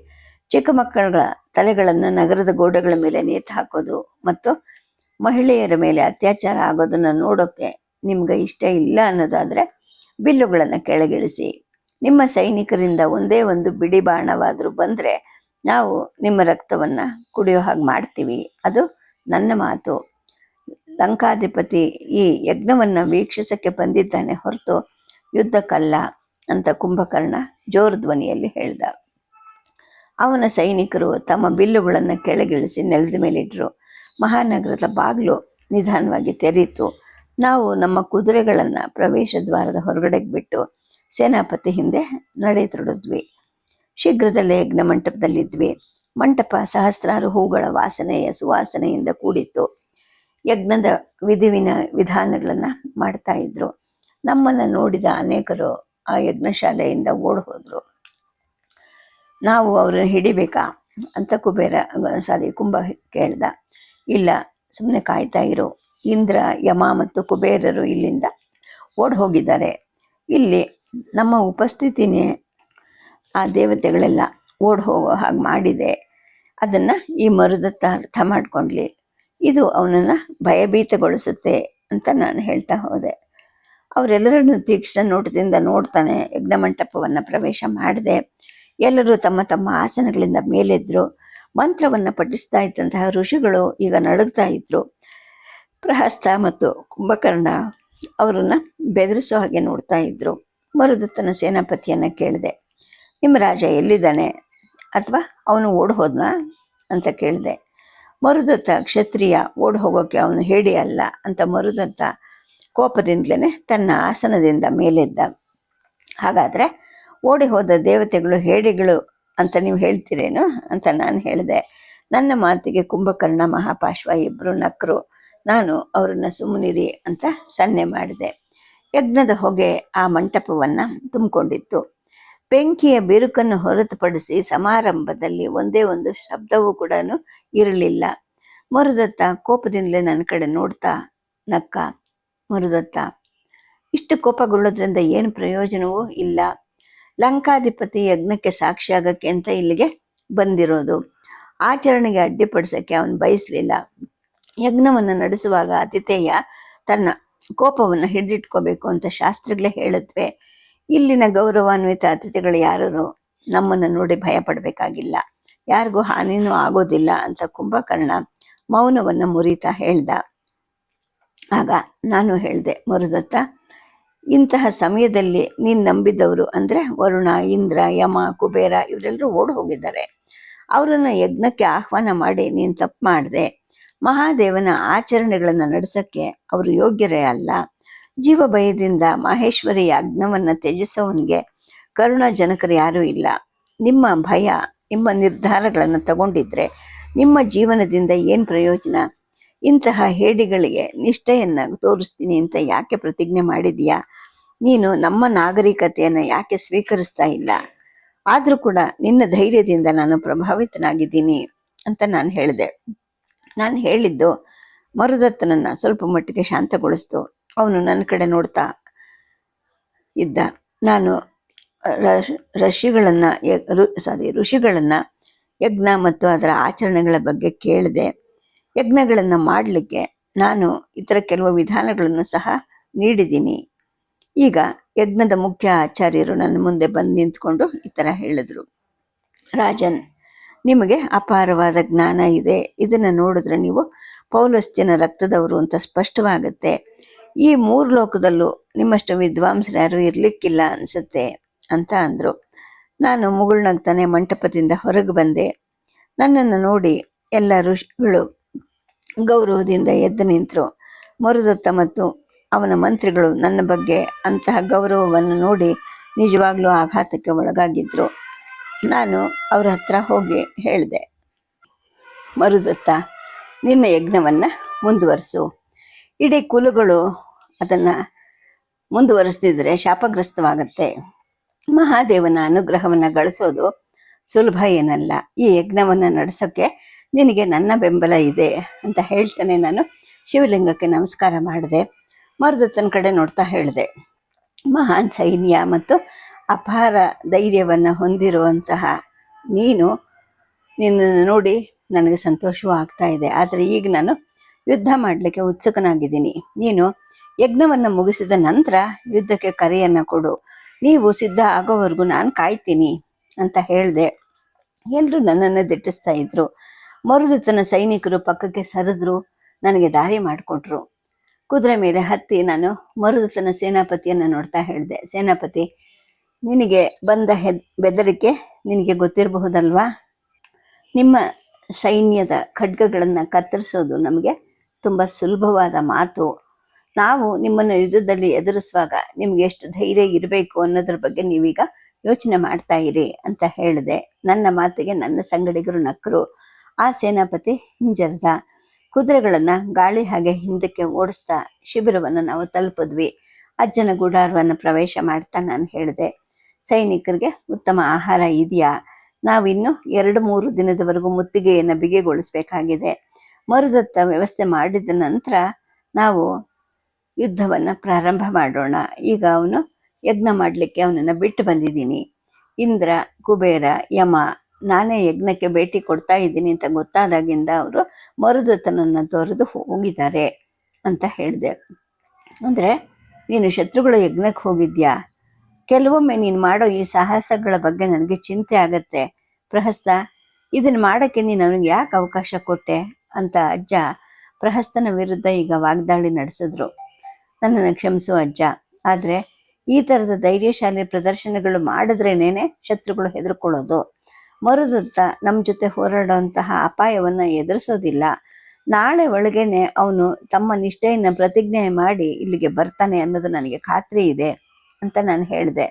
ಚಿಕ್ಕ ಮಕ್ಕಳ ತಲೆಗಳನ್ನು ನಗರದ ಗೋಡೆಗಳ ಮೇಲೆ ನೇತು ಹಾಕೋದು ಮತ್ತು ಮಹಿಳೆಯರ ಮೇಲೆ ಅತ್ಯಾಚಾರ ಆಗೋದನ್ನು ನೋಡೋಕ್ಕೆ ನಿಮ್ಗೆ ಇಷ್ಟ ಇಲ್ಲ ಅನ್ನೋದಾದರೆ ಬಿಲ್ಲುಗಳನ್ನು ಕೆಳಗಿಳಿಸಿ. ನಿಮ್ಮ ಸೈನಿಕರಿಂದ ಒಂದೇ ಒಂದು ಬಿಡಿ ಬಾಣವಾದರೂ ಬಂದರೆ ನಾವು ನಿಮ್ಮ ರಕ್ತವನ್ನು ಕುಡಿಯೋ ಹಾಗೆ ಮಾಡ್ತೀವಿ. ಅದು ನನ್ನ ಮಾತು. ಲಂಕಾಧಿಪತಿ ಈ ಯಜ್ಞವನ್ನು ವೀಕ್ಷಿಸಕ್ಕೆ ಬಂದಿದ್ದಾನೆ ಹೊರತು ಯುದ್ಧಕ್ಕಲ್ಲ ಅಂತ ಕುಂಭಕರ್ಣ ಜೋರು ಧ್ವನಿಯಲ್ಲಿ ಹೇಳ್ದ. ಅವನ ಸೈನಿಕರು ತಮ್ಮ ಬಿಲ್ಲುಗಳನ್ನು ಕೆಳಗಿಳಿಸಿ ನೆಲದ ಮೇಲಿಟ್ಟರು. ಮಹಾನಗರದ ಬಾಗಿಲು ನಿಧಾನವಾಗಿ ತೆರೀತು. ನಾವು ನಮ್ಮ ಕುದುರೆಗಳನ್ನು ಪ್ರವೇಶ ದ್ವಾರದ ಹೊರಗಡೆಗೆ ಬಿಟ್ಟು ಸೇನಾಪತಿ ಹಿಂದೆ ನಡೆತೊಡದ್ವಿ. ಶೀಘ್ರದಲ್ಲೇ ಯಜ್ಞ ಮಂಟಪದಲ್ಲಿದ್ವಿ. ಮಂಟಪ ಸಹಸ್ರಾರು ಹೂಗಳ ಸುವಾಸನೆಯಿಂದ ಕೂಡಿತ್ತು. ಯಜ್ಞದ ವಿಧಾನಗಳನ್ನು ಮಾಡ್ತಾ ಇದ್ರು. ನಮ್ಮನ್ನು ನೋಡಿದ ಅನೇಕರು ಆ ಯಜ್ಞಶಾಲೆಯಿಂದ ಓಡಿ ಹೋದರು. ನಾವು ಅವರನ್ನು ಹಿಡಿಬೇಕಾ ಅಂತ ಕುಂಭ ಕೇಳ್ದ. ಇಲ್ಲ, ಸುಮ್ಮನೆ ಕಾಯ್ತಾ ಇರು. ಇಂದ್ರ, ಯಮ ಮತ್ತು ಕುಬೇರರು ಇಲ್ಲಿಂದ ಓಡಿ ಹೋಗಿದ್ದಾರೆ. ಇಲ್ಲಿ ನಮ್ಮ ಉಪಸ್ಥಿತಿನೇ ಆ ದೇವತೆಗಳೆಲ್ಲ ಓಡಿ ಹೋಗೋ ಹಾಗೆ ಮಾಡಿದೆ. ಅದನ್ನು ಈ ಮರುದತ್ತ ಅರ್ಥ ಮಾಡ್ಕೊಂಡ್ಲಿ. ಇದು ಅವನನ್ನು ಭಯಭೀತಗೊಳಿಸುತ್ತೆ ಅಂತ ನಾನು ಹೇಳ್ತಾ ಹೋದೆ. ಅವರೆಲ್ಲರನ್ನು ತೀಕ್ಷ್ಣ ನೋಟದಿಂದ ನೋಡ್ತಾನೆ ಯಜ್ಞ ಮಂಟಪವನ್ನು ಪ್ರವೇಶ ಮಾಡಿದೆ. ಎಲ್ಲರೂ ತಮ್ಮ ತಮ್ಮ ಆಸನಗಳಿಂದ ಮೇಲೆದ್ರು. ಮಂತ್ರವನ್ನು ಪಠಿಸ್ತಾ ಇದ್ದಂತಹ ಋಷಿಗಳು ಈಗ ನಡುಗ್ತಾ ಇದ್ರು. ಪ್ರಹಸ್ತ ಮತ್ತು ಕುಂಭಕರ್ಣ ಅವರನ್ನು ಬೆದರಿಸೋ ಹಾಗೆ ನೋಡ್ತಾ ಇದ್ರು. ಮರುದತ್ತನ ಸೇನಾಪತಿಯನ್ನು ಕೇಳಿದೆ, ನಿಮ್ಮ ರಾಜ ಎಲ್ಲಿದ್ದಾನೆ? ಅಥವಾ ಅವನು ಓಡಿ ಹೋದ್ನಾ ಅಂತ ಕೇಳಿದೆ. ಮರುದತ್ತ ಕ್ಷತ್ರಿಯ, ಓಡಿ ಹೋಗೋಕ್ಕೆ ಅವನು ಹೇಡಿ ಅಲ್ಲ ಅಂತ ಮರುದತ್ತ ಕೋಪದಿಂದಲೇ ತನ್ನ ಆಸನದಿಂದ ಮೇಲೆದ್ದ. ಹಾಗಾದರೆ ಓಡಿ ಹೋದ ದೇವತೆಗಳು ಹೇಡಿಗಳು ಅಂತ ನೀವು ಹೇಳ್ತೀರೇನು ಅಂತ ನಾನು ಹೇಳಿದೆ. ನನ್ನ ಮಾತಿಗೆ ಕುಂಭಕರ್ಣ ಮಹಾಪಾಶ್ವ ಇಬ್ಬರು ನಕ್ಕರು. ನಾನು ಅವರನ್ನು ಸುಮ್ಮನಿರಿ ಅಂತ ಸನ್ನೆ ಮಾಡಿದೆ. ಯಜ್ಞದ ಹೊಗೆ ಆ ಮಂಟಪವನ್ನು ತುಂಬಿಕೊಂಡಿತ್ತು. ಬೆಂಕಿಯ ಬಿರುಕನ್ನು ಹೊರತುಪಡಿಸಿ ಸಮಾರಂಭದಲ್ಲಿ ಒಂದೇ ಒಂದು ಶಬ್ದವೂ ಕೂಡ ಇರಲಿಲ್ಲ. ಮರುದತ್ತ ಕೋಪದಿಂದಲೇ ನನ್ನ ಕಡೆ ನೋಡ್ತಾ ನಕ್ಕ. ಮರುದತ್ತ, ಇಷ್ಟು ಕೋಪಗೊಳ್ಳೋದ್ರಿಂದ ಏನು ಪ್ರಯೋಜನವೂ ಇಲ್ಲ. ಲಂಕಾಧಿಪತಿ ಯಜ್ಞಕ್ಕೆ ಸಾಕ್ಷಿಯಾಗಕ್ಕೆ ಅಂತ ಇಲ್ಲಿಗೆ ಬಂದಿರೋದು. ಆಚರಣೆಗೆ ಅಡ್ಡಿಪಡಿಸೋಕ್ಕೆ ಅವನು ಬಯಸಲಿಲ್ಲ. ಯಜ್ಞವನ್ನು ನಡೆಸುವಾಗ ಅತಿಥೇಯ ತನ್ನ ಕೋಪವನ್ನು ಹಿಡಿದಿಟ್ಕೋಬೇಕು ಅಂತ ಶಾಸ್ತ್ರಗಳೇ ಹೇಳುತ್ತವೆ. ಇಲ್ಲಿನ ಗೌರವಾನ್ವಿತ ಅತಿಥಿಗಳು ಯಾರೂ ನಮ್ಮನ್ನು ನೋಡಿ ಭಯ ಪಡಬೇಕಾಗಿಲ್ಲ, ಯಾರಿಗೂ ಹಾನಿನೂ ಆಗೋದಿಲ್ಲ ಅಂತ ಕುಂಭಕರ್ಣ ಮೌನವನ್ನು ಮುರಿತಾ ಹೇಳ್ದ. ಆಗ ನಾನು ಹೇಳಿದೆ, ಮರುದತ್ತ, ಇಂತಹ ಸಮಯದಲ್ಲಿ ನೀನು ನಂಬಿದವರು ಅಂದರೆ ವರುಣ, ಇಂದ್ರ, ಯಮ, ಕುಬೇರ ಇವರೆಲ್ಲರೂ ಓಡಿ ಹೋಗಿದ್ದಾರೆ. ಅವರನ್ನು ಯಜ್ಞಕ್ಕೆ ಆಹ್ವಾನ ಮಾಡಿ ನೀನು ತಪ್ಪು ಮಾಡಿದೆ. ಮಹಾದೇವನ ಆಚರಣೆಗಳನ್ನು ನಡೆಸೋಕ್ಕೆ ಅವರು ಯೋಗ್ಯರೇ ಅಲ್ಲ. ಜೀವ ಭಯದಿಂದ ಮಹೇಶ್ವರಿ ಯಜ್ಞವನ್ನು ತ್ಯಜಿಸೋವನಿಗೆ ಕರುಣಾಜನಕರು ಯಾರೂ ಇಲ್ಲ. ನಿಮ್ಮ ಭಯ, ನಿಮ್ಮ ನಿರ್ಧಾರಗಳನ್ನು ತಗೊಂಡಿದ್ರೆ ನಿಮ್ಮ ಜೀವನದಿಂದ ಏನು ಪ್ರಯೋಜನ? ಇಂತಹ ಹೇಡಿಗಳಿಗೆ ನಿಷ್ಠೆಯನ್ನು ತೋರಿಸ್ತೀನಿ ಅಂತ ಯಾಕೆ ಪ್ರತಿಜ್ಞೆ ಮಾಡಿದೀಯಾ? ನೀನು ನಮ್ಮ ನಾಗರಿಕತೆಯನ್ನು ಯಾಕೆ ಸ್ವೀಕರಿಸ್ತಾ ಇಲ್ಲ? ಆದರೂ ಕೂಡ ನಿನ್ನ ಧೈರ್ಯದಿಂದ ನಾನು ಪ್ರಭಾವಿತನಾಗಿದ್ದೀನಿ ಅಂತ ನಾನು ಹೇಳಿದೆ. ನಾನು ಹೇಳಿದ್ದು ಮರುದತ್ತನನ್ನು ಸ್ವಲ್ಪ ಮಟ್ಟಿಗೆ ಶಾಂತಗೊಳಿಸ್ತು. ಅವನು ನನ್ನ ಕಡೆ ನೋಡ್ತಾ ಇದ್ದ. ನಾನು ಋಷಿಗಳನ್ನು ಯಜ್ಞ ಮತ್ತು ಅದರ ಆಚರಣೆಗಳ ಬಗ್ಗೆ ಕೇಳಿದೆ. ಯಜ್ಞಗಳನ್ನು ಮಾಡಲಿಕ್ಕೆ ನಾನು ಇತರ ಕೆಲವು ವಿಧಾನಗಳನ್ನು ಸಹ ನೀಡಿದ್ದೀನಿ. ಈಗ ಯಜ್ಞದ ಮುಖ್ಯ ಆಚಾರ್ಯರು ನನ್ನ ಮುಂದೆ ಬಂದು ನಿಂತ್ಕೊಂಡು ಈ ಥರ ಹೇಳಿದ್ರು. ರಾಜನ್, ನಿಮಗೆ ಅಪಾರವಾದ ಜ್ಞಾನ ಇದೆ. ಇದನ್ನು ನೋಡಿದ್ರೆ ನೀವು ಪೌಲಸ್ತ್ಯನ ರಕ್ತದವರು ಅಂತ ಸ್ಪಷ್ಟವಾಗುತ್ತೆ. ಈ ಮೂರು ಲೋಕದಲ್ಲೂ ನಿಮ್ಮಷ್ಟು ವಿದ್ವಾಂಸರು ಯಾರು ಇರಲಿಕ್ಕಿಲ್ಲ ಅನಿಸುತ್ತೆ ಅಂತ ಅಂದರು. ನಾನು ಮುಗುಳ್ನಗ್ತಾನೆ ಮಂಟಪದಿಂದ ಹೊರಗೆ ಬಂದೆ. ನನ್ನನ್ನು ನೋಡಿ ಎಲ್ಲ ಋಷಿಗಳು ಗೌರವದಿಂದ ಎದ್ದು ನಿಂತರು. ಮರುದತ್ತ ಮತ್ತು ಅವನ ಮಂತ್ರಿಗಳು ನನ್ನ ಬಗ್ಗೆ ಅಂತಹ ಗೌರವವನ್ನು ನೋಡಿ ನಿಜವಾಗ್ಲೂ ಆಘಾತಕ್ಕೆ ಒಳಗಾಗಿದ್ರು. ನಾನು ಅವ್ರ ಹತ್ರ ಹೋಗಿ ಹೇಳಿದೆ, ಮರುದತ್ತ, ನಿನ್ನ ಯಜ್ಞವನ್ನು ಮುಂದುವರಿಸು. ಇಡೀ ಕುಲಗಳು ಅದನ್ನು ಮುಂದುವರಿಸ್ತಿದ್ರೆ ಶಾಪಗ್ರಸ್ತವಾಗತ್ತೆ. ಮಹಾದೇವನ ಅನುಗ್ರಹವನ್ನು ಗಳಿಸೋದು ಸುಲಭ ಏನಲ್ಲ. ಈ ಯಜ್ಞವನ್ನು ನಡೆಸೋಕ್ಕೆ ನಿನಗೆ ನನ್ನ ಬೆಂಬಲ ಇದೆ ಅಂತ ಹೇಳ್ತಾನೆ ನಾನು ಶಿವಲಿಂಗಕ್ಕೆ ನಮಸ್ಕಾರ ಮಾಡಿದೆ. ಮರುದತ್ತನ ಕಡೆ ನೋಡ್ತಾ ಹೇಳಿದೆ, ಮಹಾನ್ ಸೈನ್ಯ ಮತ್ತು ಅಪಾರ ಧೈರ್ಯವನ್ನು ಹೊಂದಿರುವಂತಹ ನಿನ್ನನ್ನು ನೋಡಿ ನನಗೆ ಸಂತೋಷವೂ ಆಗ್ತಾ ಇದೆ. ಆದರೆ ಈಗ ನಾನು ಯುದ್ಧ ಮಾಡಲಿಕ್ಕೆ ಉತ್ಸುಕನಾಗಿದ್ದೀನಿ. ನೀನು ಯಜ್ಞವನ್ನು ಮುಗಿಸಿದ ನಂತರ ಯುದ್ಧಕ್ಕೆ ಕರೆಯನ್ನು ಕೊಡು. ನೀವು ಸಿದ್ಧ ಆಗೋವರೆಗೂ ನಾನು ಕಾಯ್ತೀನಿ ಅಂತ ಹೇಳಿದೆ. ಎಲ್ಲರೂ ನನ್ನನ್ನು ದಿಟ್ಟಿಸ್ತಾ ಇದ್ರು. ಮರುದತ್ತನ ಸೈನಿಕರು ಪಕ್ಕಕ್ಕೆ ಸರಿದ್ರು, ನನಗೆ ದಾರಿ ಮಾಡಿಕೊಟ್ರು. ಕುದುರೆ ಮೇಲೆ ಹತ್ತಿ ನಾನು ಮರುದತ್ತನ ಸೇನಾಪತಿಯನ್ನು ನೋಡ್ತಾ ಹೇಳಿದೆ, ಸೇನಾಪತಿ, ನಿನಗೆ ಬಂದ ಬೆದರಿಕೆ ನಿನಗೆ ಗೊತ್ತಿರಬಹುದಲ್ವಾ? ನಿಮ್ಮ ಸೈನ್ಯದ ಖಡ್ಗಗಳನ್ನು ಕತ್ತರಿಸೋದು ನಮಗೆ ತುಂಬ ಸುಲಭವಾದ ಮಾತು. ನಾವು ನಿಮ್ಮನ್ನು ಯುದ್ಧದಲ್ಲಿ ಎದುರಿಸುವಾಗ ನಿಮ್ಗೆ ಎಷ್ಟು ಧೈರ್ಯ ಇರಬೇಕು ಅನ್ನೋದ್ರ ಬಗ್ಗೆ ನೀವೀಗ ಯೋಚನೆ ಮಾಡ್ತಾ ಇರಿ ಅಂತ ಹೇಳಿದೆ. ನನ್ನ ಮಾತಿಗೆ ನನ್ನ ಸಂಗಡಿಗರು ನಕ್ಕರು. ಆ ಸೇನಾಪತಿ ಹಿಂಜರಿದ. ಕುದುರೆಗಳನ್ನು ಗಾಳಿ ಹಾಗೆ ಹಿಂದಕ್ಕೆ ಓಡಿಸ್ತಾ ಶಿಬಿರವನ್ನು ನಾವು ತಲುಪಿದ್ವಿ. ಅಜ್ಜನ ಗುಡಾರವನ್ನು ಪ್ರವೇಶ ಮಾಡ್ತಾ ನಾನು ಹೇಳಿದೆ, ಸೈನಿಕರಿಗೆ ಉತ್ತಮ ಆಹಾರ ಇದೆಯಾ? ನಾವಿನ್ನು 2-3 ದಿನದವರೆಗೂ ಮುತ್ತಿಗೆಯನ್ನು ಬಿಗಿಗೊಳಿಸಬೇಕಾಗಿದೆ. ಮರುದತ್ತ ವ್ಯವಸ್ಥೆ ಮಾಡಿದ ನಂತರ ನಾವು ಯುದ್ಧವನ್ನು ಪ್ರಾರಂಭ ಮಾಡೋಣ. ಈಗ ಅವನು ಯಜ್ಞ ಮಾಡಲಿಕ್ಕೆ ಅವನನ್ನು ಬಿಟ್ಟು ಬಂದಿದ್ದೀನಿ. ಇಂದ್ರ, ಕುಬೇರ, ಯಮ ನಾನೇ ಯಜ್ಞಕ್ಕೆ ಭೇಟಿ ಕೊಡ್ತಾ ಇದ್ದೀನಿ ಅಂತ ಗೊತ್ತಾದಾಗಿಂದ ಅವರು ಮರುದತ್ತನನ್ನು ತೊರೆದು ಹೋಗಿದ್ದಾರೆ ಅಂತ ಹೇಳಿದೆ. ಅಂದರೆ ನೀನು ಶತ್ರುಗಳ ಯಜ್ಞಕ್ಕೆ ಹೋಗಿದ್ಯಾ? ಕೆಲವೊಮ್ಮೆ ನೀನು ಮಾಡೋ ಈ ಸಾಹಸಗಳ ಬಗ್ಗೆ ನನಗೆ ಚಿಂತೆ ಆಗತ್ತೆ ಪ್ರಹಸ್ತ. ಇದನ್ನು ಮಾಡೋಕ್ಕೆ ನೀನು ಅವನಿಗೆ ಯಾಕೆ ಅವಕಾಶ ಕೊಟ್ಟೆ ಅಂತ ಅಜ್ಜ ಪ್ರಹಸ್ತನ ವಿರುದ್ಧ ಈಗ ವಾಗ್ದಾಳಿ ನಡೆಸಿದ್ರು. ನನ್ನನ್ನು ಕ್ಷಮಿಸು ಅಜ್ಜ, ಆದರೆ ಈ ಥರದ ಧೈರ್ಯಶಾಲಿ ಪ್ರದರ್ಶನಗಳು ಮಾಡಿದ್ರೇನೇನೆ ಶತ್ರುಗಳು ಹೆದರ್ಕೊಳ್ಳೋದು. ಮರುದತ್ತ ನಮ್ಮ ಜೊತೆ ಹೋರಾಡುವಂತಹ ಅಪಾಯವನ್ನು ಎದುರಿಸೋದಿಲ್ಲ. ನಾಳೆ ಒಳಗೇನೆ ಅವನು ತಮ್ಮ ನಿಷ್ಠೆಯನ್ನು ಪ್ರತಿಜ್ಞೆ ಮಾಡಿ ಇಲ್ಲಿಗೆ ಬರ್ತಾನೆ ಅನ್ನೋದು ನನಗೆ ಖಾತ್ರಿ ಇದೆ ಅಂತ ನಾನು ಹೇಳಿದೆ.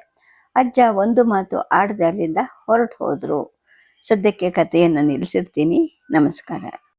ಅಜ್ಜ ಒಂದು ಮಾತು ಆಡದೆ ಅಲ್ಲಿಂದ ಹೊರಟು ಹೋದರು. ಸದ್ಯಕ್ಕೆ ಕಥೆಯನ್ನು ನಿಲ್ಲಿಸಿರ್ತೀನಿ. ನಮಸ್ಕಾರ.